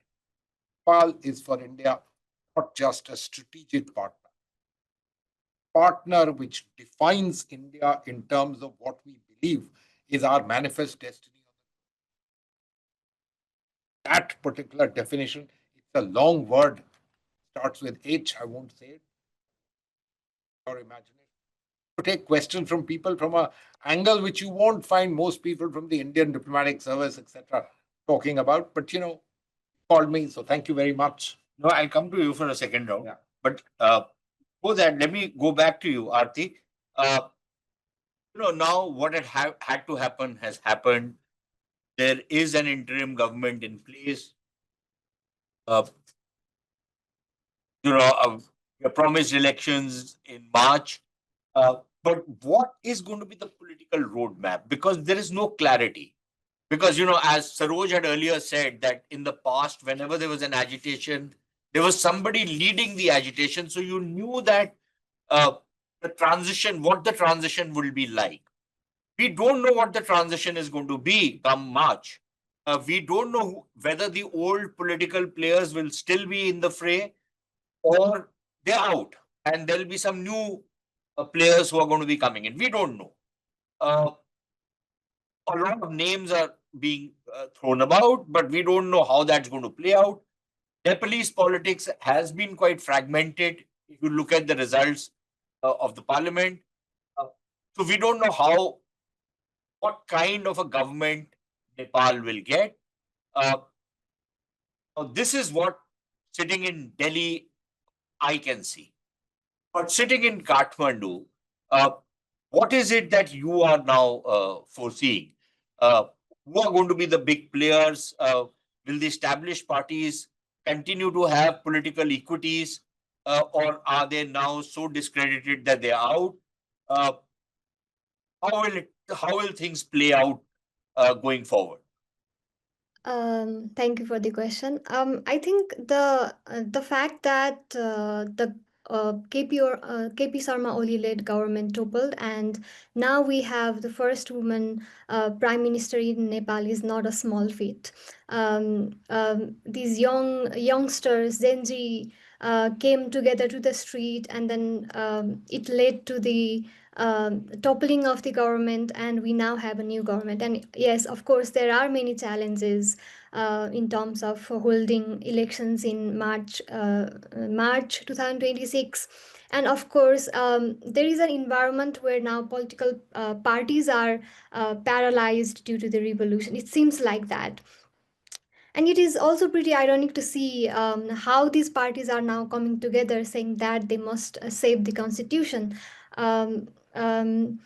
[SPEAKER 5] Nepal is for India not just a strategic partner which defines India in terms of what we believe is our manifest destiny. That particular definition, it's a long word, starts with H, I won't say it, or imagine it. To take questions from people from a angle which you won't find most people from the Indian diplomatic service, etc., talking about. But called me, so thank you very much.
[SPEAKER 1] No, I'll come to you for a second round.
[SPEAKER 5] Yeah.
[SPEAKER 1] But before that, let me go back to you, Aarti. Now what had to happen has happened. There is an interim government in place. Uh, we promised elections in March. But what is going to be the political roadmap? Because there is no clarity. Because, as Saroj had earlier said, that in the past, whenever there was an agitation, there was somebody leading the agitation. So you knew that what the transition will be like. We don't know what the transition is going to be come March. We don't know whether the old political players will still be in the fray or they're out and there'll be some new players who are going to be coming in. We don't know. A lot of names are being thrown about, but we don't know how that's going to play out. Nepalese politics has been quite fragmented. If you look at the results of the parliament, so we don't know what kind of a government Nepal will get. This is what sitting in Delhi I can see. But sitting in Kathmandu, what is it that you are now foreseeing? Who are going to be the big players? Will the established parties continue to have political equities, or are they now so discredited that they are out? How will things play out going forward?
[SPEAKER 2] Thank you for the question. I think the fact that the KP Sharma Oli led government toppled, and now we have the first woman prime minister in Nepal is not a small feat. These youngsters, Gen Z, came together to the street, and then it led to the toppling of the government, and we now have a new government. And yes, of course, there are many challenges in terms of holding elections in March 2026. And of course, there is an environment where now political parties are paralyzed due to the revolution. It seems like that. And it is also pretty ironic to see how these parties are now coming together saying that they must save the constitution. Um, um,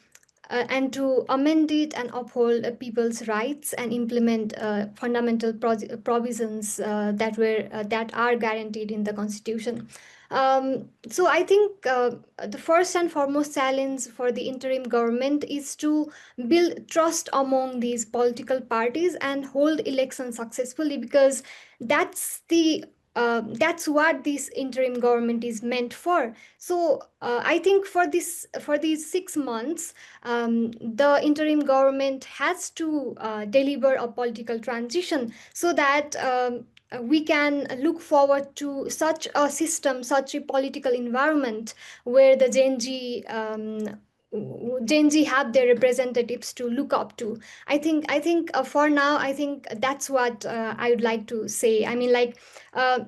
[SPEAKER 2] and to amend it and uphold people's rights and implement fundamental provisions that are guaranteed in the constitution. So I think the first and foremost challenge for the interim government is to build trust among these political parties and hold elections successfully, because that's what this interim government is meant for. So I think for these 6 months, the interim government has to deliver a political transition so that we can look forward to such a system, such a political environment where the Gen Z have their representatives to look up to. I think for now, I think that's what I would like to say. I mean, like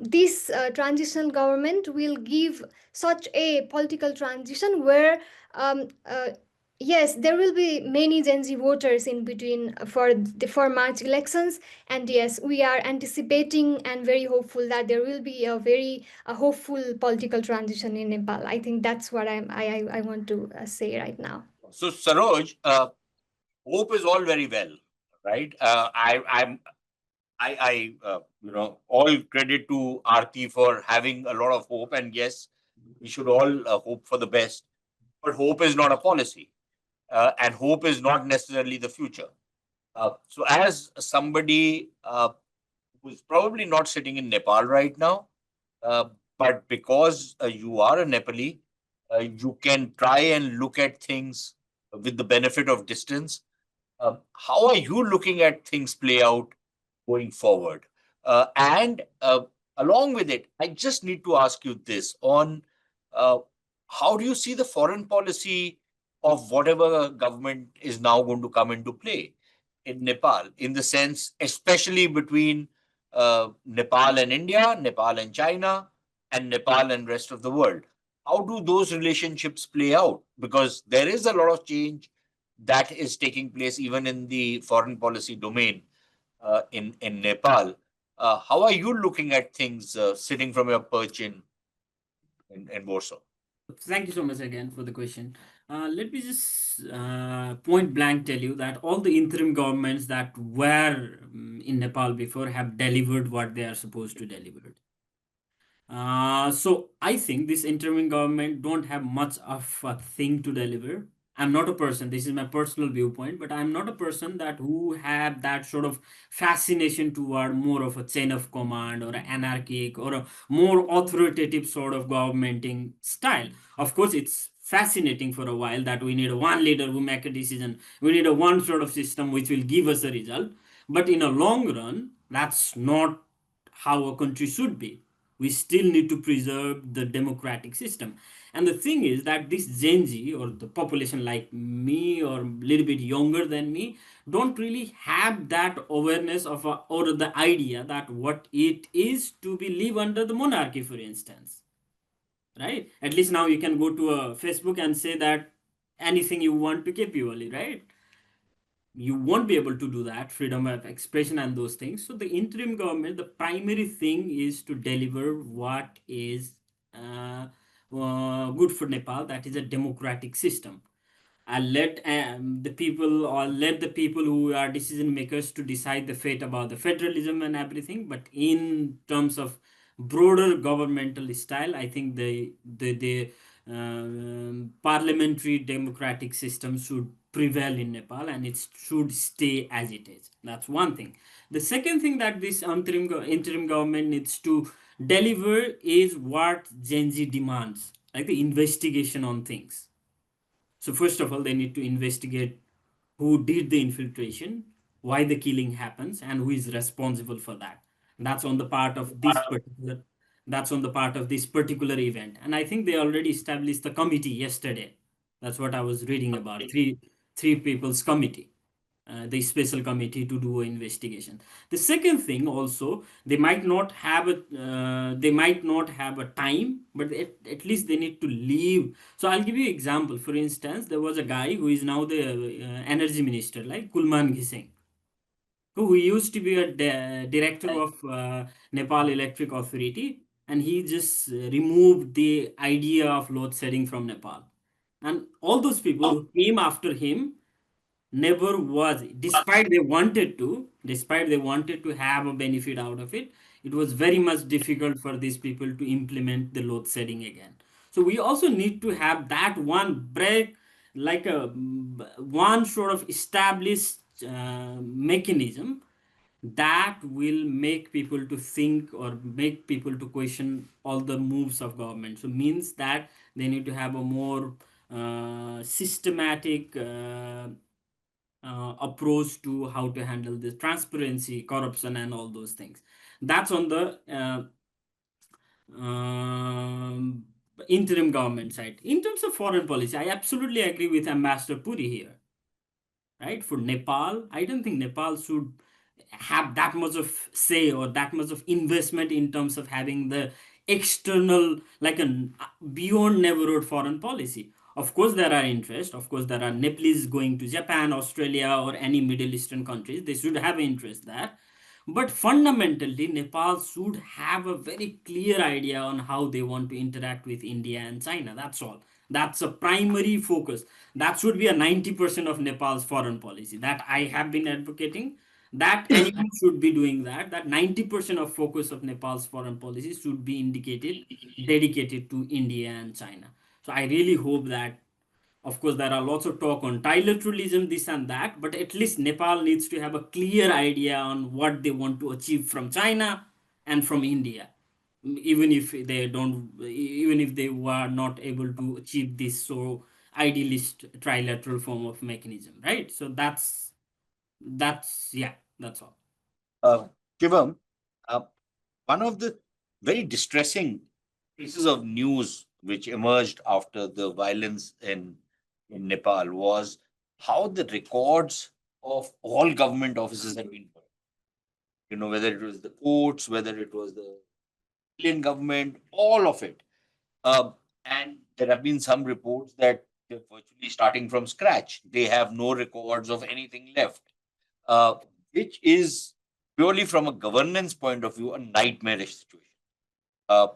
[SPEAKER 2] this transitional government will give such a political transition where yes, there will be many Gen Z voters in between for March elections, and yes, we are anticipating and very hopeful that there will be a hopeful political transition in Nepal. I think that's what I want to say right now.
[SPEAKER 1] So, Saroj, hope is all very well, right? All credit to Aarti for having a lot of hope, and yes, we should all hope for the best. But hope is not a policy, and hope is not necessarily the future. So, as somebody who's probably not sitting in Nepal right now, but because you are a Nepali, you can try and look at things with the benefit of distance. How are you looking at things play out going forward? And along with it, I just need to ask you this on uh, how do you see the foreign policy of whatever government is now going to come into play in Nepal, in the sense, especially between Nepal and India, Nepal and China, and Nepal and rest of the world? How do those relationships play out? Because there is a lot of change that is taking place even in the foreign policy domain in Nepal. How are you looking at things sitting from your perch in Warsaw?
[SPEAKER 3] Thank you so much again for the question. Let me just point blank tell you that all the interim governments that were in Nepal before have delivered what they are supposed to deliver. So I think this interim government don't have much of a thing to deliver. I'm not a person, this is my personal viewpoint, but I'm not a person that who have that sort of fascination toward more of a chain of command or an anarchic or a more authoritative sort of governmenting style. Of course, it's fascinating for a while that we need a one leader who make a decision. We need a one sort of system which will give us a result. But in a long run, that's not how a country should be. We still need to preserve the democratic system. And the thing is that this Gen Z or the population like me or a little bit younger than me don't really have that awareness of or the idea that what it is to be live under the monarchy, for instance. Right? At least now you can go to a Facebook and say that anything you want to capability, right? You won't be able to do that, freedom of expression and those things. So the interim government, the primary thing is to deliver what is good for Nepal, that is a democratic system. And let the people, or let the people who are decision makers to decide the fate about the federalism and everything. But in terms of broader governmental style, I think the parliamentary democratic system should prevail in Nepal, and it should stay as it is. That's one thing. The second thing that this interim government needs to deliver is what Gen Z demands, like the investigation on things. So first of all, they need to investigate who did the infiltration, why the killing happens, and who is responsible for that. That's on the part of this particular. That's on the part of this particular event, and I think they already established the committee yesterday. That's what I was reading about. Three people's committee, the special committee to do an investigation. The second thing also, they might not have a time, but at least they need to leave. So I'll give you an example. For instance, there was a guy who is now the energy minister, like Kulman Ghising, who used to be a director of Nepal Electric Authority, and he just removed the idea of load shedding from Nepal. And all those people who came after him never was, despite they wanted to have a benefit out of it, it was very much difficult for these people to implement the load setting again. So we also need to have that one break, like a one sort of established mechanism that will make people to think or make people to question all the moves of government. So means that they need to have a more systematic approach to how to handle this transparency, corruption, and all those things. That's on the interim government side. In terms of foreign policy, I absolutely agree with Ambassador Puri here. Right? For Nepal, I don't think Nepal should have that much of say or that much of investment in terms of having the external, like a beyond neighborhood foreign policy. Of course, there are interests. Of course, there are Nepalese going to Japan, Australia, or any Middle Eastern countries. They should have interest there. But fundamentally, Nepal should have a very clear idea on how they want to interact with India and China. That's all. That's a primary focus. That should be a 90% of Nepal's foreign policy. That I have been advocating. That anyone should be doing that. That 90% of focus of Nepal's foreign policy should be dedicated to India and China. So I really hope that, of course, there are lots of talk on trilateralism, this and that, but at least Nepal needs to have a clear idea on what they want to achieve from China and from India, even if they were not able to achieve this so idealist trilateral form of mechanism, right? So that's all.
[SPEAKER 1] Shivam, one of the very distressing pieces of news which emerged after the violence in Nepal was how the records of all government offices had been burned. Whether it was the courts, whether it was the Indian government, all of it. And there have been some reports that they're virtually starting from scratch. They have no records of anything left, uh, which is purely from a governance point of view a nightmarish situation. Uh,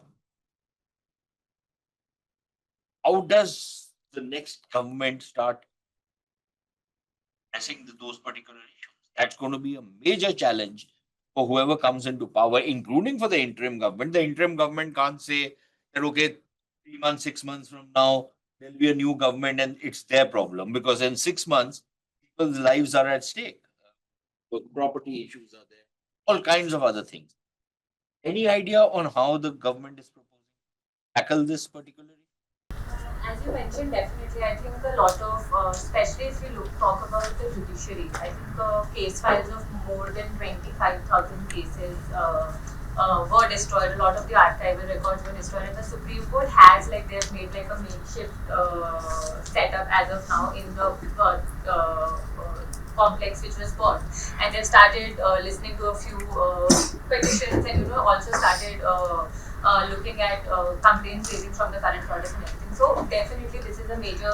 [SPEAKER 1] how does the next government start addressing those particular issues? That's going to be a major challenge for whoever comes into power, including for the interim government. The interim government can't say that, okay, 3 months, 6 months from now, there'll be a new government and it's their problem, because in 6 months, people's lives are at stake. Property issues are there, all kinds of other things. Any idea on how the government is proposing to tackle this particularly?
[SPEAKER 4] As you mentioned, definitely, I think a lot of, especially if you talk about the judiciary, I think case files of more than 25,000 cases were destroyed. A lot of the archival records were destroyed, and the Supreme Court has, like, they've made like a makeshift setup as of now in the complex which was burned, and they started listening to a few petitions, and also started looking at complaints raising from the current products and everything. So definitely this is a major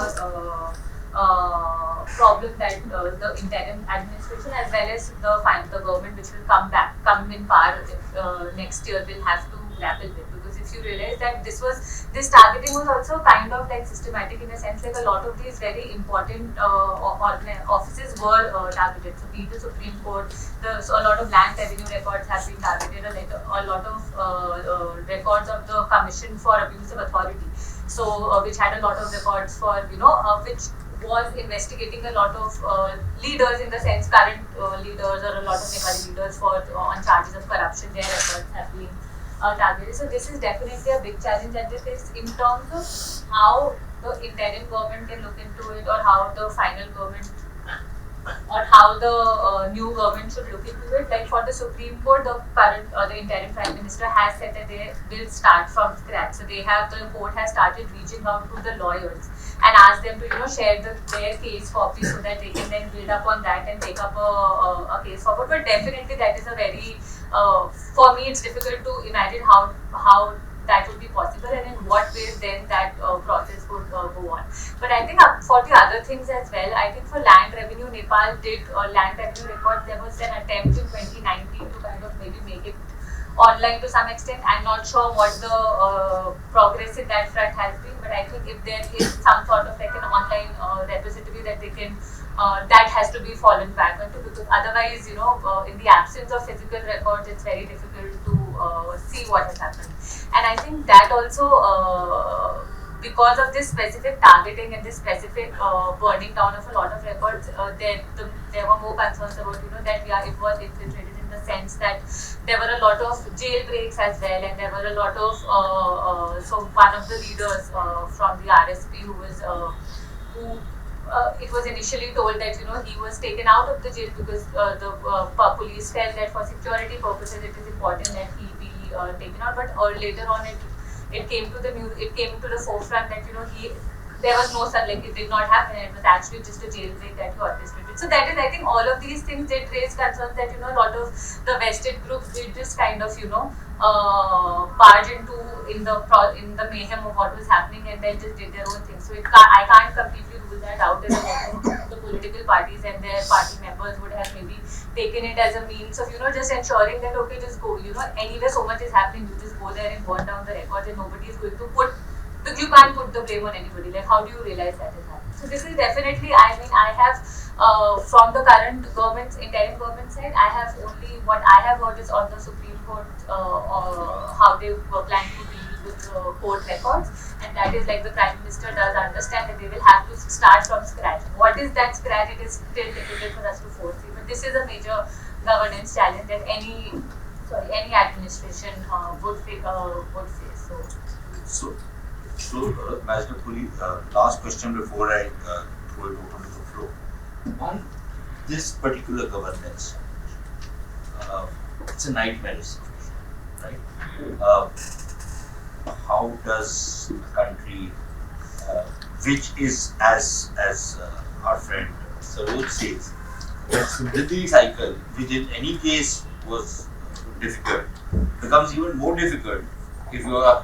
[SPEAKER 4] problem that the interim administration as well as the government which will come in power next year will have to grapple with. Because if you realize that this targeting was also kind of like systematic in a sense, like a lot of these very important offices were targeted. So be it the Supreme Court, so a lot of land revenue records have been targeted, a lot of records of the Commission for Abuse of Authority. So which had a lot of records for which was investigating a lot of leaders, in the sense current leaders or a lot of Nepali leaders for on charges of corruption. Their records have been targeted. So this is definitely a big challenge at this is in terms of how the interim government can look into it, or how the final government or how the new government should look into it. Like for the Supreme Court, the current the interim Prime Minister has said that they will start from scratch. So the court has started reaching out to the lawyers and ask them to share their case copies so that they can then build up on that and take up a case forward. But definitely that is a very for me it's difficult to imagine how that would be possible and in what way then that process would go on. But I think for the other things as well, I think for land revenue, Nepal did land revenue records. There was an attempt in 2019 to kind of maybe make it online to some extent. I'm not sure what the progress in that front has been, but I think if there is some sort of like an online repository that they can that has to be fallen back onto, because otherwise, in the absence of physical records, it's very difficult to see what has happened. And I think that also, because of this specific targeting and this specific burning down of a lot of records, there were more concerns about, that it was infiltrated in the sense that there were a lot of jailbreaks as well, and there were a lot of, so one of the leaders from the RSP it was initially told that he was taken out of the jail because the police felt that for security purposes it is important that he be taken out. But later on it came to the forefront that there was no like it did not happen. It was actually just a jailbreak that he orchestrated. So that is, I think, all of these things did raise concerns that a lot of the vested groups did just kind of barge into in the mayhem of what was happening and then just did their own thing. So I can't completely rule that out. And a lot of the political parties and their party members would have maybe taken it as a means of just ensuring that okay, just go. Anyway, so much is happening. You just go there and burn down the records, and nobody is going to put. You can't put the blame on anybody. Like, how do you realize that is happening? So this is definitely, I have from the current interim government side, I have only what I have heard is on the Supreme Court how they were planning to deal with court records, and that is like the Prime Minister does understand that they will have to start from scratch. What is that scratch? It is still difficult for us to foresee, but this is a major governance challenge that any administration would face.
[SPEAKER 1] So, Master Puri, last question before I throw it open to the floor. On this particular governance, it's a nightmare situation, right? How does a country, which is as our friend Saroj says, that Samriddhi cycle, which in any case was difficult, becomes even more difficult if you are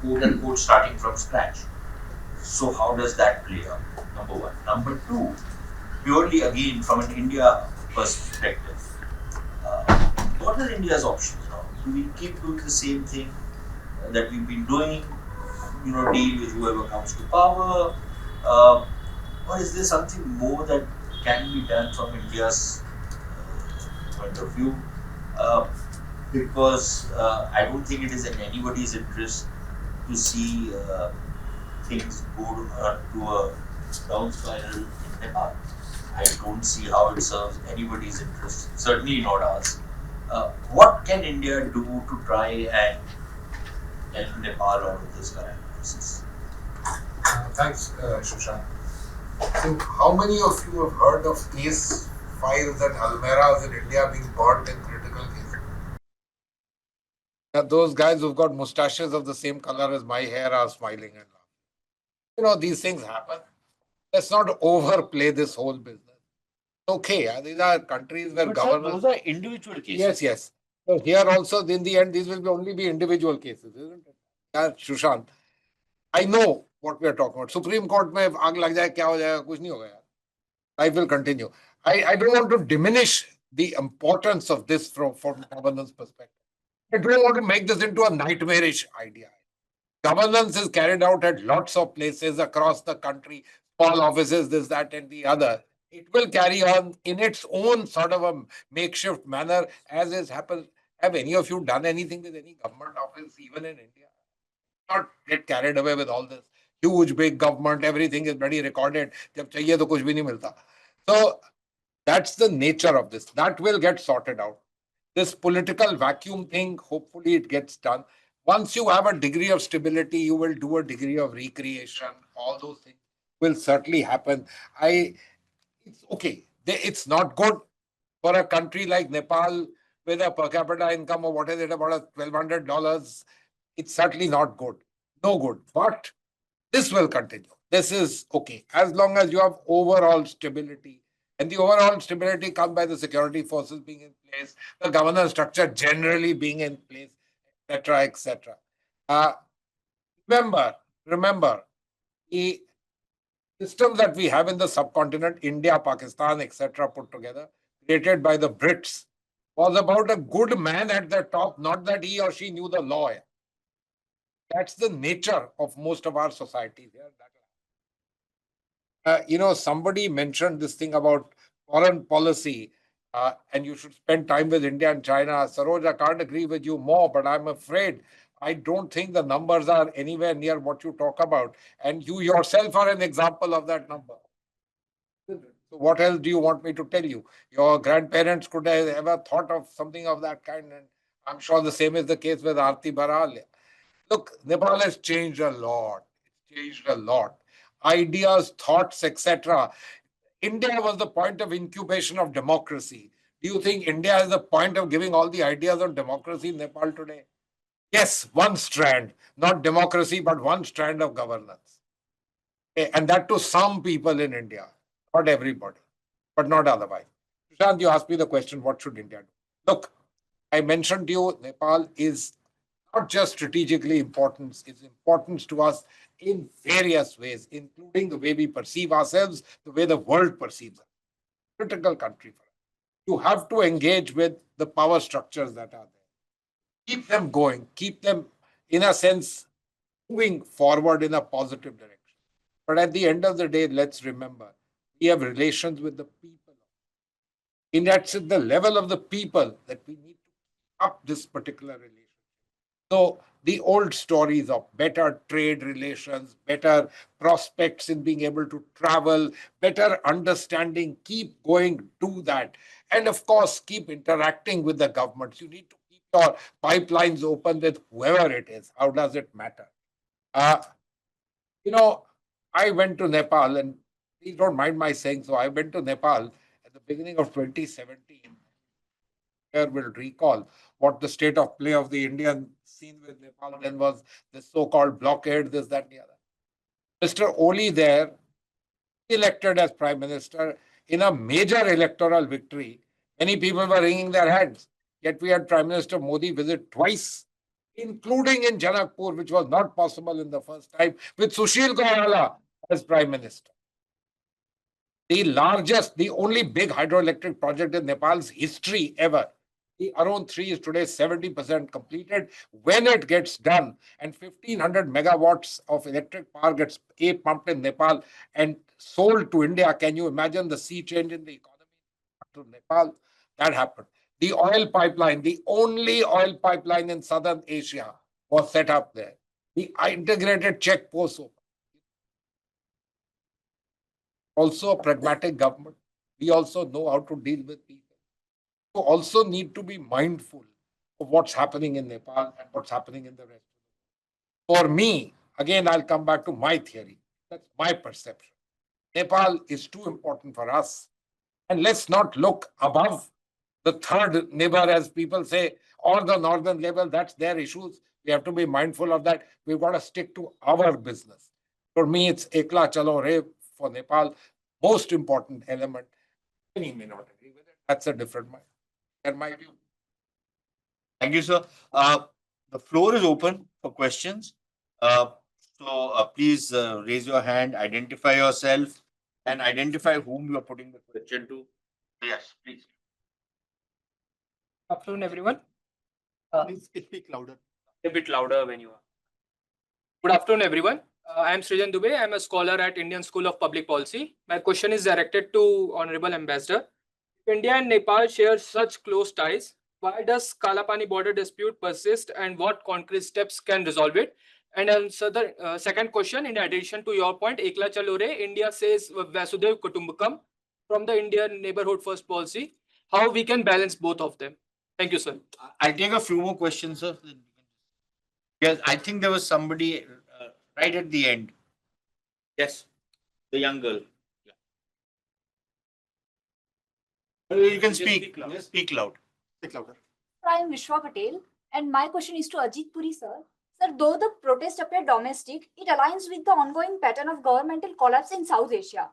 [SPEAKER 1] quote unquote starting from scratch. So how does that play out? Number one. Number two, purely again from an India perspective, what are India's options now? Do we keep doing the same thing that we've been doing? Deal with whoever comes to power, or is there something more that can be done from India's point of view? Because I don't think it is in anybody's interest to see things go to a down spiral in Nepal. I don't see how it serves anybody's interest, certainly not ours. What can India do to try and help Nepal out of this current crisis?
[SPEAKER 5] Thanks, Sushant. So, how many of you have heard of case files and almeras in India being burnt in critical cases? Those guys who've got mustaches of the same color as my hair are smiling and laughing. These things happen. Let's not overplay this whole business. Okay, these are countries where
[SPEAKER 1] But sir,
[SPEAKER 5] governments.
[SPEAKER 1] those are individual cases.
[SPEAKER 5] Yes, yes. So here also, in the end, these will only be individual cases, isn't it? Sushant, I know what we are talking about. Supreme Court में आग लग जाए क्या हो जाएगा कुछ नहीं होगा यार. Life will continue. I don't want to diminish the importance of this from governance perspective. I don't want to make this into a nightmarish idea. Governance is carried out at lots of places across the country, small offices, this, that, and the other. It will carry on in its own sort of a makeshift manner, as is happens. Have any of you done anything with any government office, even in India? Not get carried away with all this huge, big government, everything is very recorded. जब चाहिए तो कुछ भी नहीं मिलता. So that's the nature of this. That will get sorted out. This political vacuum thing, hopefully it gets done. Once you have a degree of stability, you will do a degree of recreation. All those things will certainly happen. It's okay. It's not good for a country like Nepal with a per capita income of what is it, about $1,200. It's certainly not good. No good. But this will continue. This is okay. As long as you have overall stability. And the overall stability comes by the security forces being in place, the governance structure generally being in place, etc., etc. Remember, the systems that we have in the subcontinent, India, Pakistan, etc., put together, created by the Brits, was about a good man at the top, not that he or she knew the law. That's the nature of most of our societies here. Somebody mentioned this thing about foreign policy, and you should spend time with India and China. Saroj, I can't agree with you more, but I'm afraid I don't think the numbers are anywhere near what you talk about. And you yourself are an example of that number. So what else do you want me to tell you? Your grandparents could have ever thought of something of that kind, and I'm sure the same is the case with Aarti Baral. Look, Nepal has changed a lot. It's changed a lot. Ideas, thoughts, etc. India was the point of incubation of democracy. Do you think India is the point of giving all the ideas on democracy in Nepal today? Yes, one strand, not democracy, but one strand of governance. Okay, and that to some people in India, not everybody, but not otherwise. Sushant, you asked me the question, what should India do? Look, I mentioned to you, Nepal is not just strategically important, it's important to us in various ways, including the way we perceive ourselves, the way the world perceives us. Critical country for us. You have to engage with the power structures that are there. Keep them going, keep them, in a sense, moving forward in a positive direction. But at the end of the day, let's remember, we have relations with the people. And that's at the level of the people that we need to up this particular relationship. So the old stories of better trade relations, better prospects in being able to travel, better understanding, keep going, do that. And of course, keep interacting with the governments. You need to keep your pipelines open with whoever it is. How does it matter? I went to Nepal, and please don't mind my saying so. I went to Nepal at the beginning of 2017. here will recall what the state of play of the Indian scene with Nepal then was, the so-called blockade, this, that, and the other. Mr. Oli there, elected as Prime Minister in a major electoral victory. Many people were wringing their hands. Yet we had Prime Minister Modi visit twice, including in Janakpur, which was not possible in the first time, with Sushila Karki as Prime Minister. The largest, the only big hydroelectric project in Nepal's history ever. The Arun 3 is today 70% completed. When it gets done and 1500 megawatts of electric power gets pumped in Nepal and sold to India, can you imagine the sea change in the economy to Nepal? That happened. The oil pipeline, the only oil pipeline in Southern Asia, was set up there. The integrated check post open. Also a pragmatic government. We also know how to deal with people. We also need to be mindful of what's happening in Nepal and what's happening in the rest. For me, again, I'll come back to my theory. That's my perception. Nepal is too important for us. And let's not look above the third neighbor, as people say, or the northern neighbor. That's their issues. We have to be mindful of that. We've got to stick to our business. For me, it's Ekla Chalo Re for Nepal, most important element. Many may not agree with it. That's a different mind. That's my view.
[SPEAKER 1] Thank you, sir. The floor is open for questions. Please raise your hand, identify yourself, and identify whom you are putting the question to. Yes, please.
[SPEAKER 6] Good afternoon, everyone.
[SPEAKER 7] Please speak louder.
[SPEAKER 6] A bit louder when you are. Good afternoon, everyone. I am Srijan Dubey. I am a scholar at Indian School of Public Policy. My question is directed to Honorable Ambassador. If India and Nepal share such close ties, why does Kalapani border dispute persist and what concrete steps can resolve it? And answer the second question, in addition to your point, Ekla Chalore, India says Vasudev Kutumbakam from the Indian Neighbourhood First policy. How we can balance both of them? Thank you, sir.
[SPEAKER 1] I'll take a few more questions, sir. Yes, I think there was somebody right at the end. Yes, the young girl. You can speak. Speak loud.
[SPEAKER 7] Speak louder.
[SPEAKER 8] I am Vishwa Patel, and my question is to Ajit Puri, sir. Sir, though the protest appear domestic, it aligns with the ongoing pattern of governmental collapse in South Asia,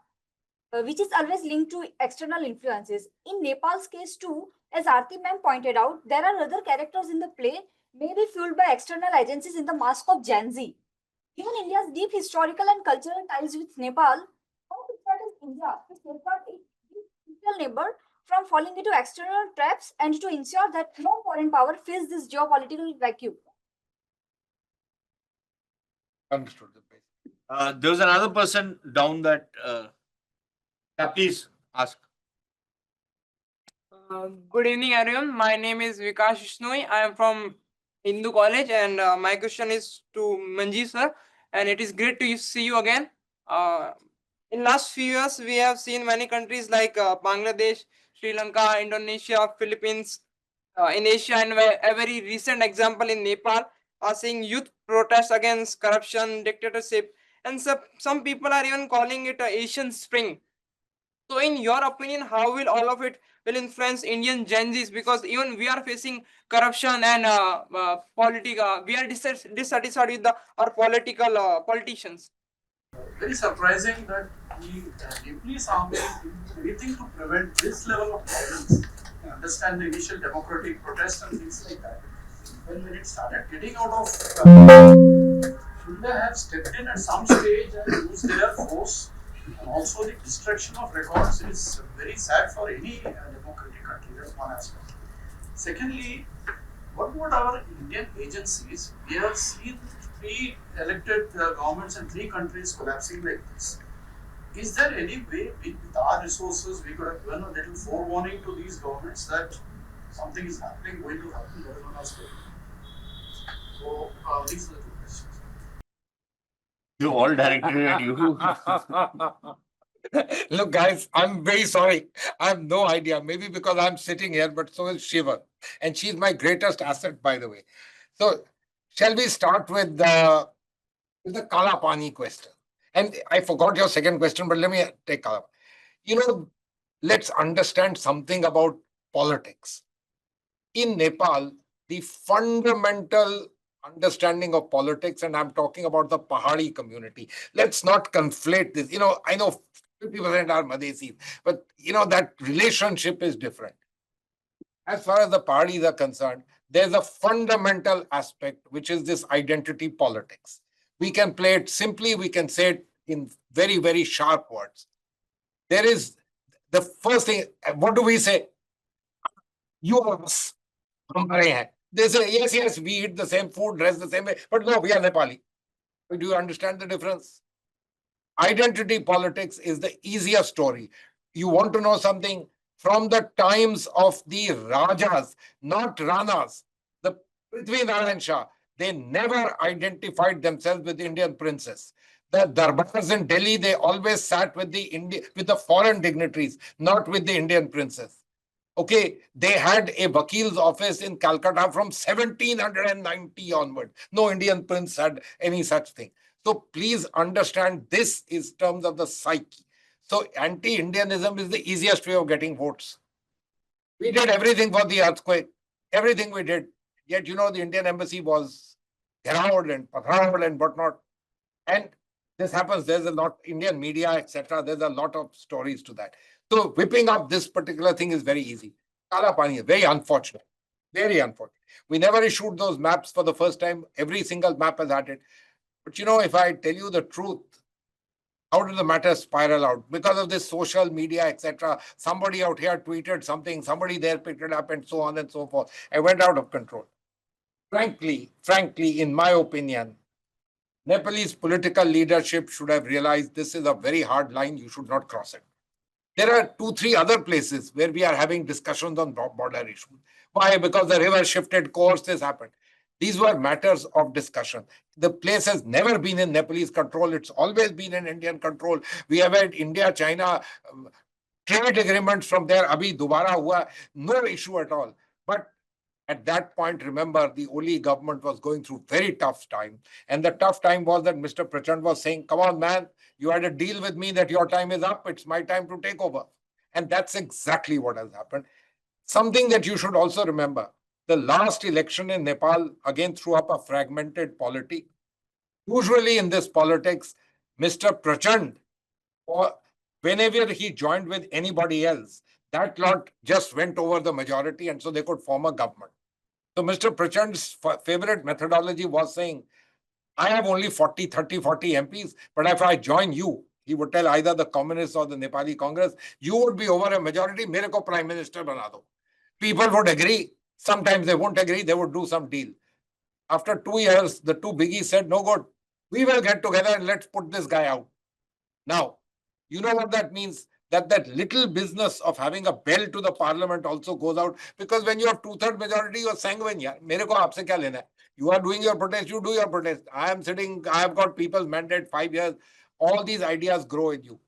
[SPEAKER 8] which is always linked to external influences. In Nepal's case too, as Aarti ma'am pointed out, there are other characters in the play, maybe fueled by external agencies in the mask of GenZ. Given India's deep historical and cultural ties with Nepal, how prepared is India to safeguard its neighbor from falling into external traps and to ensure that no foreign power fills this geopolitical vacuum?
[SPEAKER 5] Understood the basic.
[SPEAKER 1] There was another person down that. Please ask.
[SPEAKER 9] Good evening, everyone. My name is Vikas Shnoi. I am from Hindu College, and my question is to Manji sir. And it is great to see you again. In last few years, we have seen many countries like Bangladesh, Sri Lanka, Indonesia, Philippines, in Asia, and a very recent example in Nepal are seeing youth protests against corruption, dictatorship, and some people are even calling it a Asian Spring. So in your opinion, how will all of it will influence Indian Gen Zs? Because even we are facing corruption and we are dissatisfied with our politicians.
[SPEAKER 10] Very surprising that we deeply sound anything to prevent this level of violence. I understand the initial democratic protests and things like that. When it started getting out of, should they have stepped in at some stage and used their force? And also the destruction of records is very sad for any democratic country. That's one aspect. Secondly, what about our Indian agencies? We have seen 3 elected governments in 3 countries collapsing like this. Is there any way with our resources we could have given a little forewarning to these governments that something is happening, going to happen, let alone us? So these are the 2 questions.
[SPEAKER 1] You all directed at you.
[SPEAKER 5] Look, guys, I'm very sorry. I have no idea. Maybe because I'm sitting here, but so is Shiva. And she's my greatest asset, by the way. So, shall we start with the Kalapani question? And I forgot your second question, but let me take Kalapani. Let's understand something about politics. in Nepal, the fundamental understanding of politics, and I'm talking about the Pahari community. Let's not conflate this. I know 50% are Madhesis, but that relationship is different. As far as the Paharis are concerned, there's a fundamental aspect, which is this identity politics. We can play it simply, we can say it in very, very sharp words. There is the first thing, what do we say? You are us. They say, yes, we eat the same food, dress the same way, but no, we are Nepali. Do you understand the difference? Identity politics is the easier story. You want to know something? From the times of the Rajas, not Ranas, the Prithvi Narayan Shah, they never identified themselves with the Indian princess. The Darbars in Delhi, they always sat with the foreign dignitaries, not with the Indian princess. Okay, they had a Vakil's office in Calcutta from 1790 onward. No Indian prince had any such thing. So please understand, this is terms of the psyche. So anti-Indianism is the easiest way of getting votes. We did everything for the earthquake, everything we did. Yet, the Indian embassy was around and pathaud and whatnot. And this happens, there's a lot, Indian media, etc. There's a lot of stories to that. So whipping up this particular thing is very easy. Kala Pani is very unfortunate. Very unfortunate. We never issued those maps for the first time. Every single map has had it. But if I tell you the truth, how did the matter spiral out? Because of this social media, etc. Somebody out here tweeted something, somebody there picked it up, and so on and so forth. I went out of control. Frankly, in my opinion, Nepalese political leadership should have realized this is a very hard line. You should not cross it. There are 2-3 other places where we are having discussions on border issues. Why? Because the river shifted course, this happened. These were matters of discussion. The place has never been in Nepalese control. It's always been in Indian control. We have had India-China trade agreements from there. Abhi dobara hua, no issue at all. But at that point, remember, the Oli government was going through very tough time. And the tough time was that Mr. Prachand was saying, come on, man, you had a deal with me that your time is up. It's my time to take over. And that's exactly what has happened. Something that you should also remember, the last election in Nepal again threw up a fragmented polity. Usually in this politics, Mr. Prachand, whenever he joined with anybody else, that lot just went over the majority, and so they could form a government. So Mr. Prachand's favorite methodology was saying, I have only 40 MPs, but if I join you, he would tell either the Communists or the Nepali Congress, you would be over a majority, mere ko Prime Minister bana do. People would agree. Sometimes they won't agree, they would do some deal. After 2 years, the two biggies said, no good, we will get together and let's put this guy out. Now, you know what that means? That little business of having a bell to the parliament also goes out, because when you have 2/3 majority, you're sanguine. Mere ko aapse kya lena hai? You are doing your protest, you do your protest. I am sitting, I have got people's mandate 5 years. All these ideas grow in you.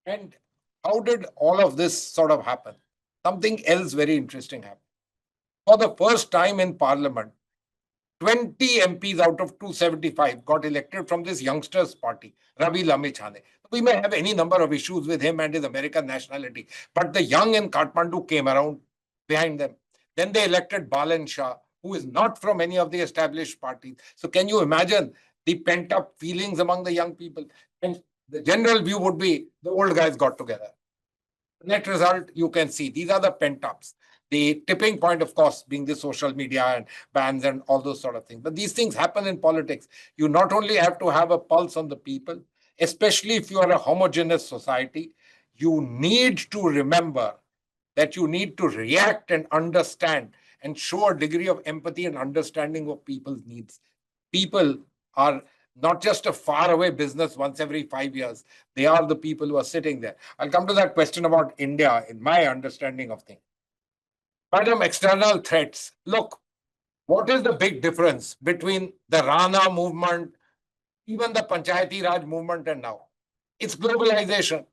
[SPEAKER 5] And how did all of this sort of happen? Something else very interesting happened. For the first time in parliament, 20 MPs out of 275 got elected from this youngsters party, Ravi Lamichhane. We may have any number of issues with him and his American nationality, but the young in Kathmandu came around behind them. Then they elected Balan Shah, who is not from any of the established parties. So can you imagine the pent-up feelings among the young people? And the general view would be the old guys got together. The net result, you can see, these are the pent-ups. The tipping point, of course, being the social media and bans and all those sort of things. But these things happen in politics. You not only have to have a pulse on the people, especially if you are a homogeneous society, you need to remember that you need to react and understand and show a degree of empathy and understanding of people's needs. People are not just a faraway business once every 5 years. They are the people who are sitting there. I'll come to that question about India in my understanding of things. Madam, external threats. Look, what is the big difference between the Rana movement, even the Panchayati Raj movement, and now? It's globalization.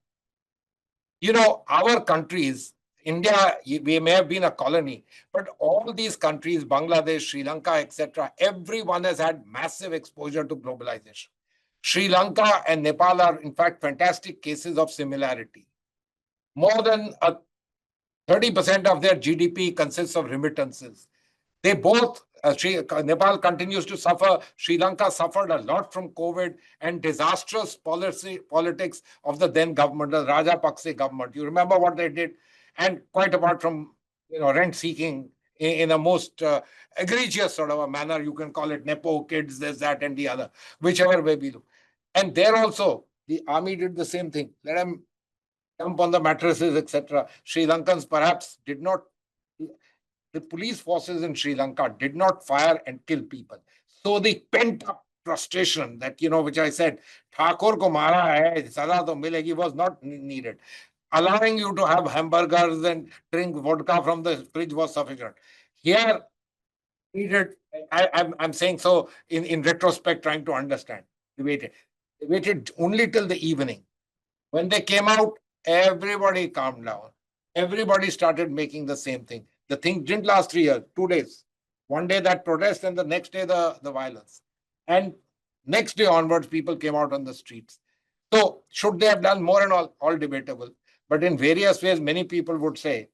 [SPEAKER 5] Our countries, India, we may have been a colony, but all these countries, Bangladesh, Sri Lanka, etc., everyone has had massive exposure to globalization. Sri Lanka and Nepal are, in fact, fantastic cases of similarity. More than 30% of their GDP consists of remittances. They both, Nepal continues to suffer. Sri Lanka suffered a lot from COVID and disastrous politics of the then government, the Rajapakse government. You remember what they did? And quite apart from, rent seeking in a most egregious sort of a manner, you can call it Nepo kids, this, that, and the other, whichever way we look. And there also, the army did the same thing. Let them jump on the mattresses, etc. Sri Lankans perhaps did not. The police forces in Sri Lanka did not fire and kill people. So the pent-up frustration that, which I said, Thakur ko mara hai, saza to milegi, was not needed. Allowing you to have hamburgers and drink vodka from the fridge was sufficient. Here, needed, I'm saying so in retrospect, trying to understand. They waited only till the evening. When they came out, everybody calmed down. Everybody started making the same thing. The thing didn't last 3 years, 2 days. One day that protest and the next day the violence. And next day onwards, people came out on the streets. So should they have done more and all debatable. But in various ways, many people would say,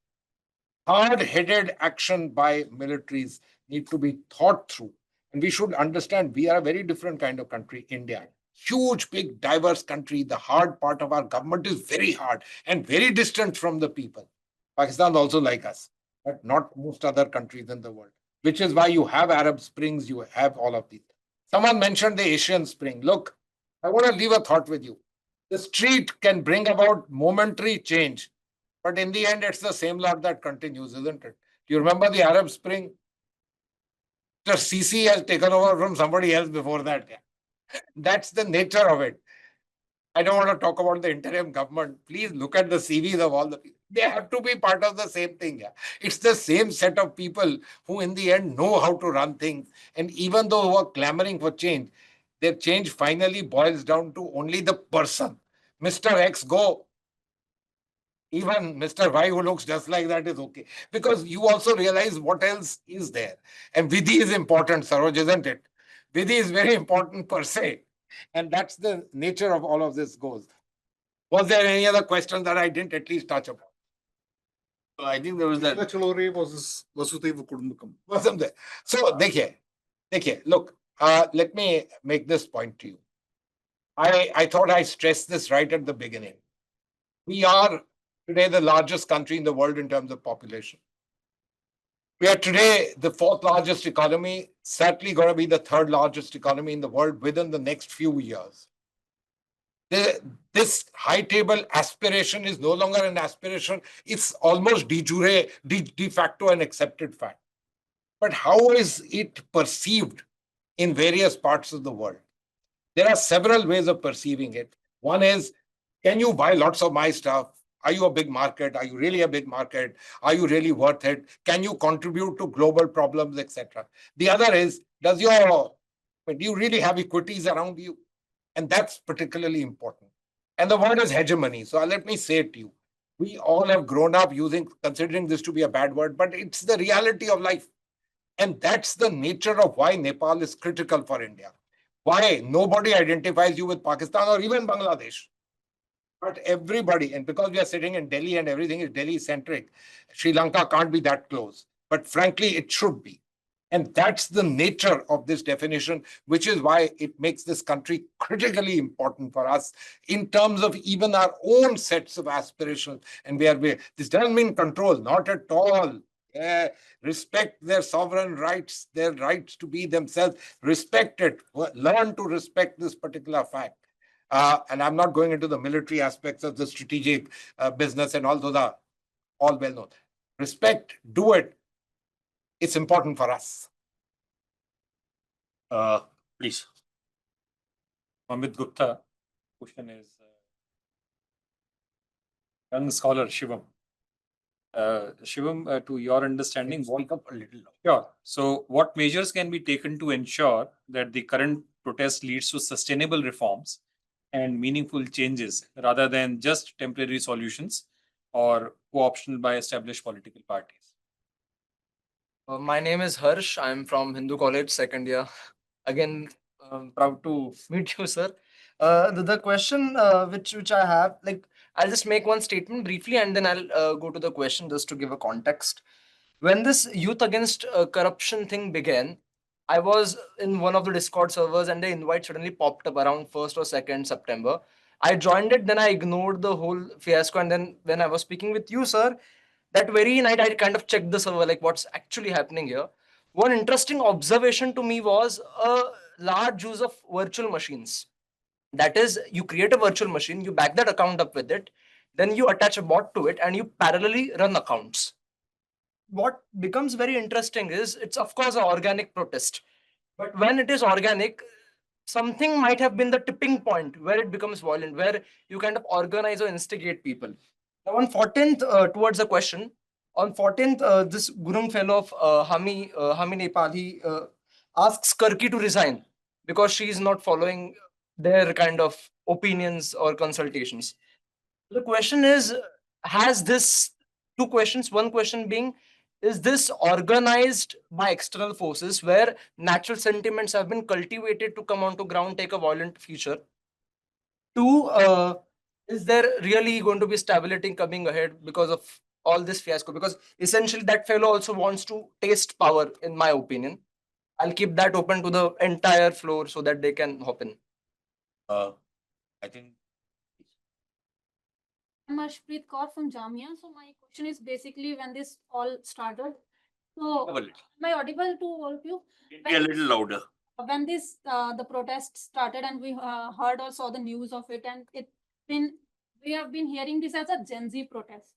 [SPEAKER 5] hard-headed action by militaries need to be thought through. And we should understand we are a very different kind of country, India. Huge, big, diverse country. The hard part of our government is very hard and very distant from the people. Pakistan also like us, but not most other countries in the world, which is why you have Arab Springs, you have all of these. Someone mentioned the Asian Spring. Look, I want to leave a thought with you. The street can bring about momentary change, but in the end, it's the same lot that continues, isn't it? Do you remember the Arab Spring? Mr. Sisi has taken over from somebody else before that. Yeah. That's the nature of it. I don't want to talk about the interim government. Please look at the CVs of all the people. They have to be part of the same thing. Yeah. It's the same set of people who in the end know how to run things. And even though who are clamoring for change, their change finally boils down to only the person. Mr. X, go. Even Mr. Y, who looks just like that, is okay. Because you also realize what else is there. And Vidhi is important, Saroj, isn't it? Vidhi is very important per se. And that's the nature of all of this goes. Was there any other question that I didn't at least touch upon?
[SPEAKER 1] So I think there was that.
[SPEAKER 5] Wasn't there? So, dekhiye, look, let me make this point to you. I thought I stressed this right at the beginning. We are today the largest country in the world in terms of population. We are today the 4th largest economy, certainly going to be the 3rd largest economy in the world within the next few years. This high table aspiration is no longer an aspiration. It's almost de jure, de facto an accepted fact. But how is it perceived in various parts of the world? There are several ways of perceiving it. One is, can you buy lots of my stuff? Are you a big market? Are you really a big market? Are you really worth it? Can you contribute to global problems, etc.? The other is, do you really have equities around you? And that's particularly important. And the word is hegemony. So let me say it to you. We all have grown up considering this to be a bad word, but it's the reality of life. And that's the nature of why Nepal is critical for India. Why nobody identifies you with Pakistan or even Bangladesh. But everybody, and because we are sitting in Delhi and everything is Delhi-centric, Sri Lanka can't be that close. But frankly, it should be. And that's the nature of this definition, which is why it makes this country critically important for us in terms of even our own sets of aspirations. And this doesn't mean control, not at all. Respect their sovereign rights, their rights to be themselves. Respect it. Learn to respect this particular fact. And I'm not going into the military aspects of the strategic business, and all those are all well known. Respect, do it. It's important for us.
[SPEAKER 1] Please.
[SPEAKER 11] Amit Gupta, question is young scholar Shivam. Shivam, to your understanding,
[SPEAKER 1] Walk up a little.
[SPEAKER 11] sure. So, what measures can be taken to ensure that the current protest leads to sustainable reforms and meaningful changes rather than just temporary solutions or co-optional by established political parties?
[SPEAKER 12] My name is Harsh. I'm from Hindu College, second year. Again, proud to meet you, sir. The question which I have, like, I'll just make one statement briefly and then I'll go to the question just to give a context. When this youth against corruption thing began, I was in one of the Discord servers and the invite suddenly popped up around 1st or 2nd September. I joined it, then I ignored the whole fiasco. And then when I was speaking with you, sir, that very night I kind of checked the server, like what's actually happening here. One interesting observation to me was a large use of virtual machines. That is, you create a virtual machine, you back that account up with it, then you attach a bot to it and you parallelly run accounts. What becomes very interesting is it's of course an organic protest, but when it is organic, something might have been the tipping point where it becomes violent, where you kind of organize or instigate people. Now on 14th, towards the question, on 14th, this Gurung fellow of Hami Nepal, he asks Karki to resign because she is not following their kind of opinions or consultations. The question is, has this two questions? One question being, is this organized by external forces where natural sentiments have been cultivated to come onto ground, take a violent future? Two, is there really going to be stability coming ahead because of all this fiasco? Because essentially that fellow also wants to taste power, in my opinion. I'll keep that open to the entire floor so that they can hop in.
[SPEAKER 1] I think
[SPEAKER 13] I'm Ashpreet Kaur from Jamia. So my question is basically when this all started. So am I audible to all of you?
[SPEAKER 1] be a little louder.
[SPEAKER 13] When this the protest started and we heard or saw the news of it, and we have been hearing this as a Gen Z protest.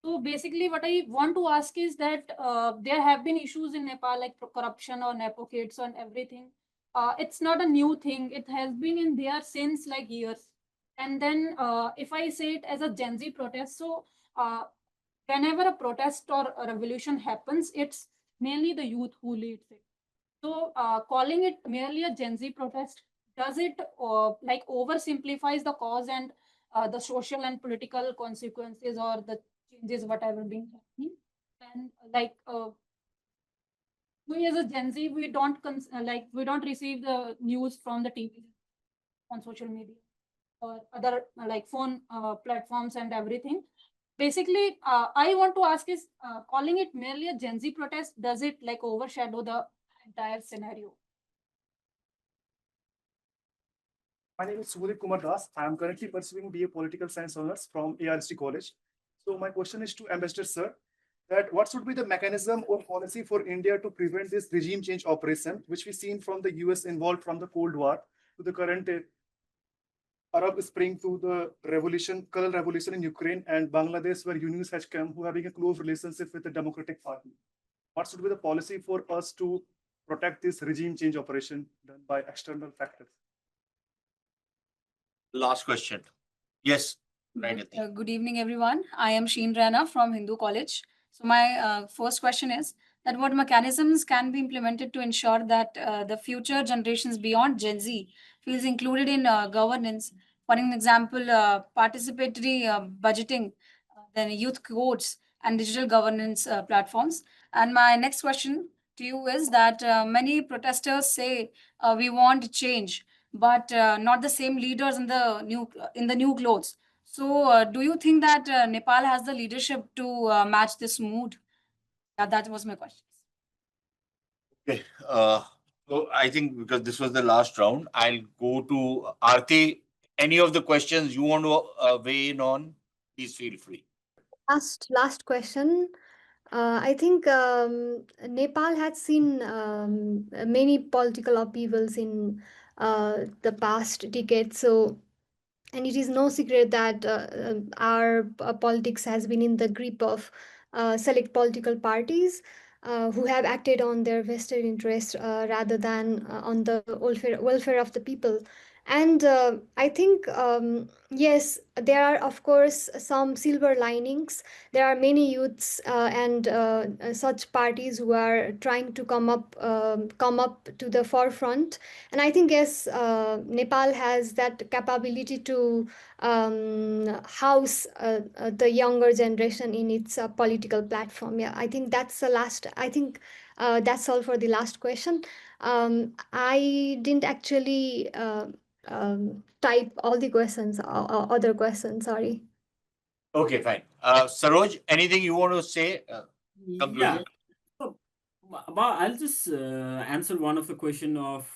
[SPEAKER 13] So basically, what I want to ask is that there have been issues in Nepal like corruption or nepo kids and everything. It's not a new thing. It has been in there since like years. And then if I say it as a Gen Z protest, so whenever a protest or a revolution happens, it's mainly the youth who leads it. So calling it merely a Gen Z protest, does it like oversimplifies the cause and the social and political consequences or the changes whatever being happening? And like we as a Gen Z, we don't we don't receive the news from the TV on social media or other like phone platforms and everything. Basically, I want to ask is calling it merely a Gen Z protest, does it like overshadow the entire scenario?
[SPEAKER 7] My name is Sudip Kumar Das. I am currently pursuing BA Political Science Honors from ARST College. So my question is to Ambassador Sir, that what should be the mechanism or policy for India to prevent this regime change operation, which we've seen from the US involved from the Cold War to the current Arab Spring to the revolution, color revolution in Ukraine and Bangladesh, where Yunus has come, who having a close relationship with the Democratic Party. What should be the policy for us to protect this regime change operation done by external factors?
[SPEAKER 1] Last question. Yes.
[SPEAKER 14] Good evening, everyone. I am Sheen Rana from Hindu College. So my first question is that what mechanisms can be implemented to ensure that the future generations beyond Gen Z feels included in governance? For an example, participatory budgeting, then youth codes and digital governance platforms. And my next question to you is that many protesters say we want change, but not the same leaders in the new clothes. So, do you think that Nepal has the leadership to match this mood? Yeah, that was my question.
[SPEAKER 1] Okay. So I think because this was the last round, I'll go to Aarti. Any of the questions you want to weigh in on, please feel free.
[SPEAKER 2] Last question. I think Nepal has seen many political upheavals in the past decade. So, and it is no secret that our politics has been in the grip of select political parties who have acted on their vested interest rather than on the welfare of the people. And I think, yes, there are, of course, some silver linings. There are many youths and such parties who are trying to come up to the forefront. And I think, yes, Nepal has that capability to house the younger generation in its political platform. Yeah, I think that's the last. I think that's all for the last question. I didn't actually type all the questions, other questions, sorry.
[SPEAKER 1] Okay, fine. Saroj, anything you want to say? conclusion.
[SPEAKER 3] So, I'll just answer one of the question of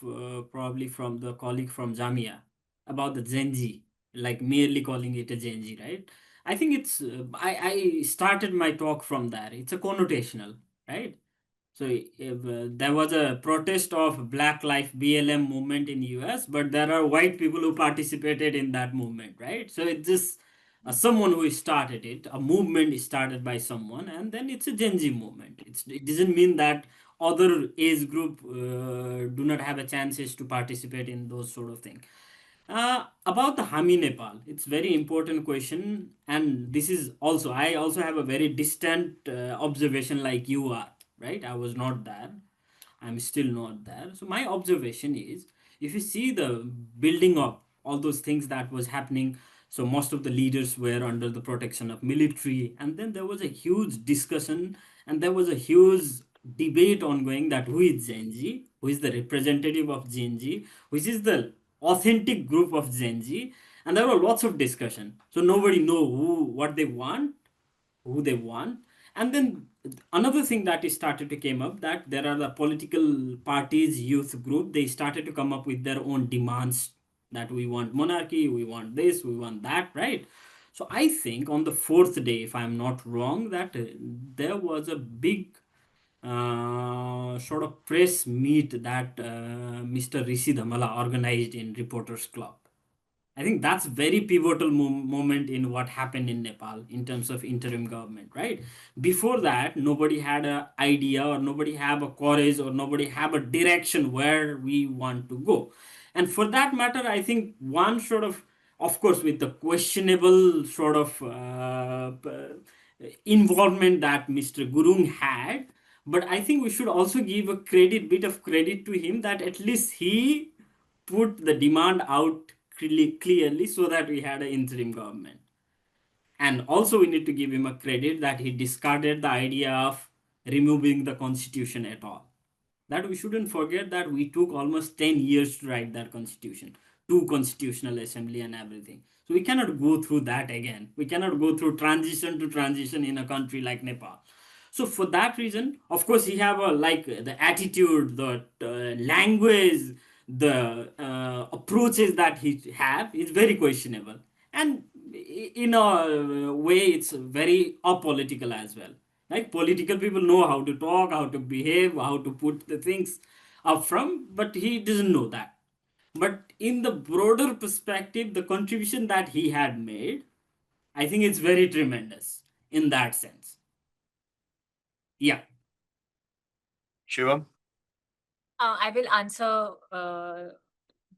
[SPEAKER 3] probably from the colleague from Jamia about the GenZ, like merely calling it a GenZ, right? I think it's I started my talk from there. It's a connotational, right? So if, there was a protest of Black Life BLM movement in US, but there are white people who participated in that movement, right? So it's just someone who started it, a movement is started by someone, and then it's a Gen Z movement. It doesn't mean that other age group do not have a chances to participate in those sort of things. About the Hami Nepal, it's very important question, and this is also I also have a very distant observation like you are, right? I was not there. I'm still not there. So my observation is, if you see the building up all those things that was happening, so most of the leaders were under the protection of military, and then there was a huge discussion, and there was a huge debate ongoing that who is Gen Z, who is the representative of Gen Z, which is the authentic group of Gen Z, and there were lots of discussion. So nobody know what they want, who they want. And then another thing that is started to came up, that there are the political parties, youth group, they started to come up with their own demands, that we want monarchy, we want this, we want that, right? So I think on the fourth day, if I'm not wrong, that there was a big sort of press meet that Mr. Rishi Dhamala organized in Reporters Club. I think that's very pivotal moment in what happened in Nepal in terms of interim government, right? Before that, nobody had an idea, or nobody have a courage, or nobody have a direction where we want to go. And for that matter, I think one sort of course, with the questionable sort of involvement that Mr. Gurung had, but I think we should also give a bit of credit to him, that at least he put the demand out clearly so that we had an interim government. And also we need to give him a credit that he discarded the idea of removing the constitution at all. That we shouldn't forget that we took almost 10 years to write that constitution, two constitutional assembly and everything. So we cannot go through that again. We cannot go through transition to transition in a country like Nepal. So for that reason, of course, he have a like the attitude, the language, the approaches that he have is very questionable, and in a way, it's very apolitical as well. Like political people know how to talk, how to behave, how to put the things up front, but he doesn't know that. But in the broader perspective, the contribution that he had made, I think it's very tremendous in that sense. Yeah.
[SPEAKER 1] Shivam?
[SPEAKER 4] I will answer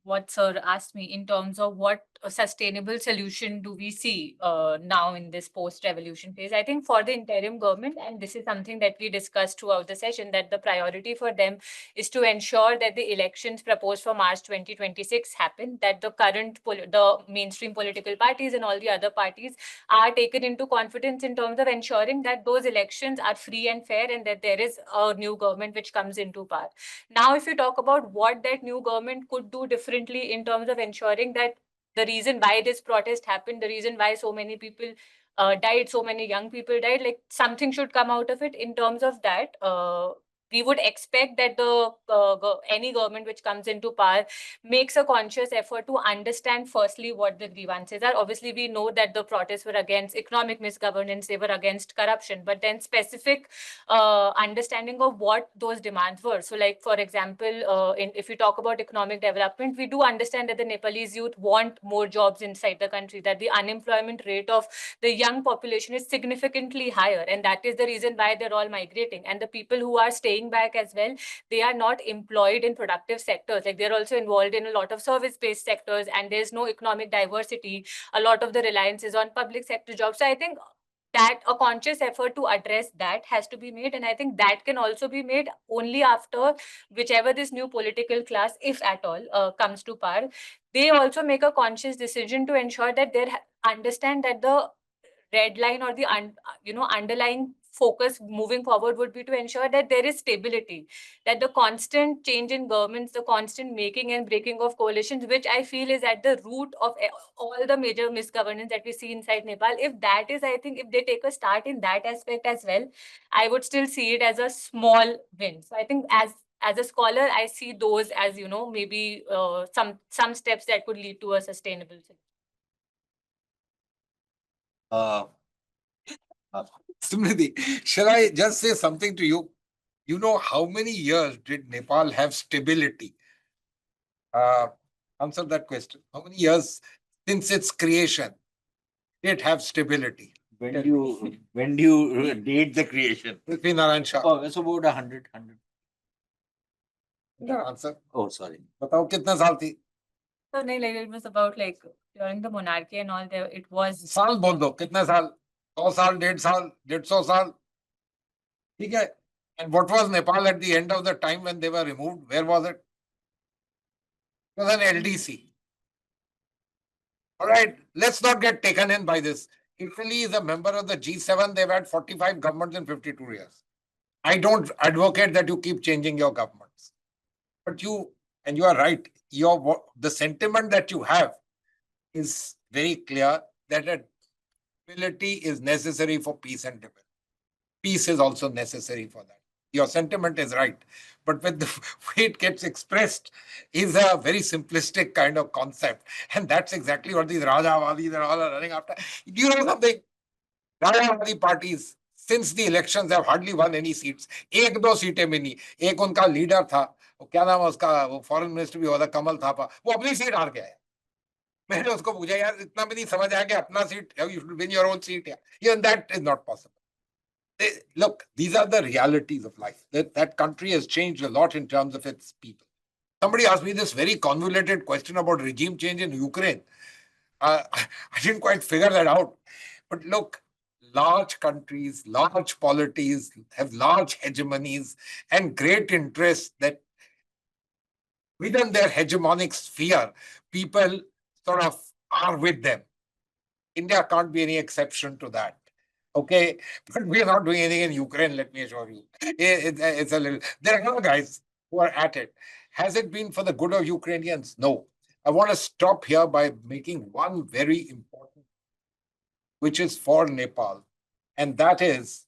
[SPEAKER 4] what sir asked me in terms of what a sustainable solution do we see now in this post-revolution phase. I think for the interim government, and this is something that we discussed throughout the session, that the priority for them is to ensure that the elections proposed for March 2026 happen, that the current the mainstream political parties and all the other parties are taken into confidence in terms of ensuring that those elections are free and fair, and that there is a new government which comes into power. Now, if you talk about what that new government could do differently in terms of ensuring that the reason why this protest happened, the reason why so many people died, so many young people died, like something should come out of it in terms of that. We would expect that any government which comes into power makes a conscious effort to understand firstly what the grievances are. Obviously, we know that the protests were against economic misgovernance, they were against corruption, but then specific understanding of what those demands were. So like, for example, if we talk about economic development, we do understand that the Nepalese youth want more jobs inside the country, that the unemployment rate of the young population is significantly higher, and that is the reason why they're all migrating. And the people who are staying back as well, they are not employed in productive sectors. Like they're also involved in a lot of service-based sectors, and there's no economic diversity. A lot of the reliance is on public sector jobs. So I think that a conscious effort to address that has to be made. And I think that can also be made only after whichever this new political class, if at all, comes to power. They also make a conscious decision to ensure that they understand that the red line or the underlying focus moving forward would be to ensure that there is stability, that the constant change in governments, the constant making and breaking of coalitions, which I feel is at the root of all the major misgovernance that we see inside Nepal. If that is, I think if they take a start in that aspect as well, I would still see it as a small win. So I think as a scholar, I see those as, maybe some steps that could lead to a sustainable solution.
[SPEAKER 5] Smriti, shall I just say something to you? You know how many years did Nepal have stability? Answer that question. How many years since its creation did it have stability?
[SPEAKER 1] When do you date the creation?
[SPEAKER 5] Prithvi Narayan Shah.
[SPEAKER 1] Oh, it's about 100.
[SPEAKER 5] Answer.
[SPEAKER 1] Oh, sorry.
[SPEAKER 5] बताओ कितने साल थी?
[SPEAKER 4] So, it was about like during the monarchy and all there, it was.
[SPEAKER 5] साल बोल दो कितने साल? 100 साल, 150 साल, 150 साल. ठीक है. And what was Nepal at the end of the time when they were removed? Where was it? It was an LDC. All right, let's not get taken in by this. Italy is a member of the G7. They've had 45 governments in 52 years. I don't advocate that you keep changing your governments. But you are right, the sentiment that you have is very clear that stability is necessary for peace and development. Peace is also necessary for that. Your sentiment is right. But with the way it gets expressed is a very simplistic kind of concept. And that's exactly what these Rajavadis and all are running after. Do you know something? Rajavadi parties, since the elections, have hardly won any seats. एक दो सीटें मिली. एक उनका leader था, क्या नाम है उसका, वो फॉरेन मिनिस्टर भी होता, कमल थापा, वो अपनी सीट हार गया है. मैंने उसको पूछा, यार इतना भी नहीं समझ आया कि अपना seat, you should win your own seat. Even that is not possible. Look, these are the realities of life. That country has changed a lot in terms of its people. Somebody asked me this very convoluted question about regime change in Ukraine. I didn't quite figure that out. But look, large countries, large polities have large hegemonies and great interests that within their hegemonic sphere, people sort of are with them. India can't be any exception to that. Okay, but we are not doing anything in Ukraine, let me assure you. It's a little, there are other guys who are at it. Has it been for the good of Ukrainians? No. I want to stop here by making one very important, which is for Nepal. And that is,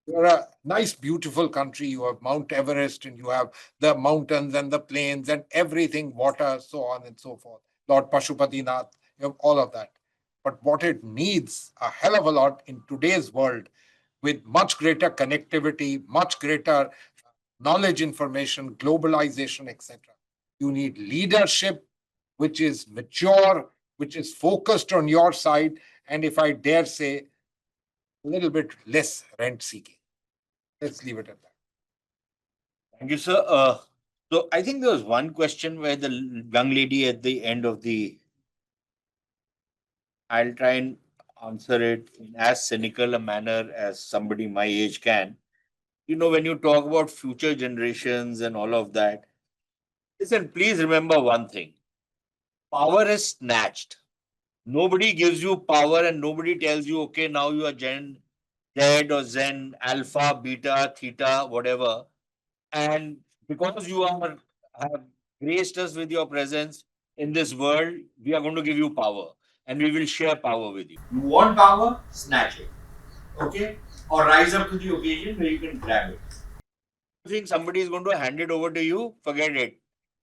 [SPEAKER 5] you're a nice, beautiful country. You have Mount Everest and you have the mountains and the plains and everything, water, so on and so forth. Lord Pashupatinath, you have all of that. But what it needs a hell of a lot in today's world, with much greater connectivity, much greater knowledge information, globalization, etc. You need leadership which is mature, which is focused on your side, and if I dare say, a little bit less rent seeking. Let's leave it at that.
[SPEAKER 1] Thank you, sir. So I think there was one question where the young lady at the end of the, I'll try and answer it in as cynical a manner as somebody my age can. When you talk about future generations and all of that, listen, please remember one thing. Power is snatched. Nobody gives you power and nobody tells you, okay, now you are Gen Z or Zen, Alpha, Beta, Theta, whatever. And because you have graced us with your presence in this world, we are going to give you power and we will share power with you. You want power? Snatch it. Okay? Or rise up to the occasion where you can grab it. You think somebody is going to hand it over to you? Forget it.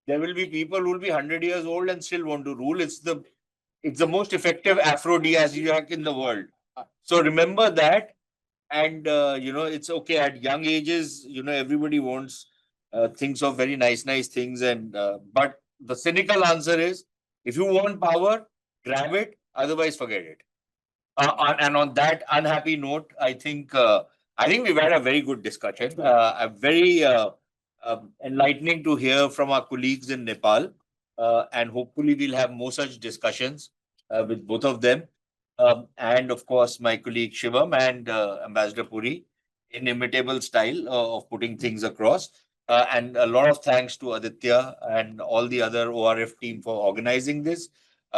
[SPEAKER 1] There will be people who will be 100 years old and still want to rule. It's the most effective aphrodisiac in the world. So remember that. And, it's okay at young ages, everybody wants, thinks of very nice things. But the cynical answer is, if you want power, grab it, otherwise forget it. And on that unhappy note, I think we've had a very good discussion. A very enlightening to hear from our colleagues in Nepal. And hopefully we'll have more such discussions with both of them. And of course, my colleague Shivam and Ambassador Puri, inimitable style of putting things across. And a lot of thanks to Aditya and all the other ORF team for organizing this.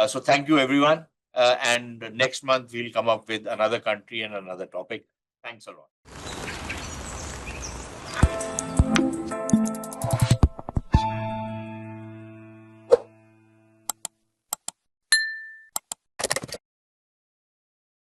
[SPEAKER 1] So thank you, everyone. And next month, we'll come up with another country and another topic. Thanks a lot.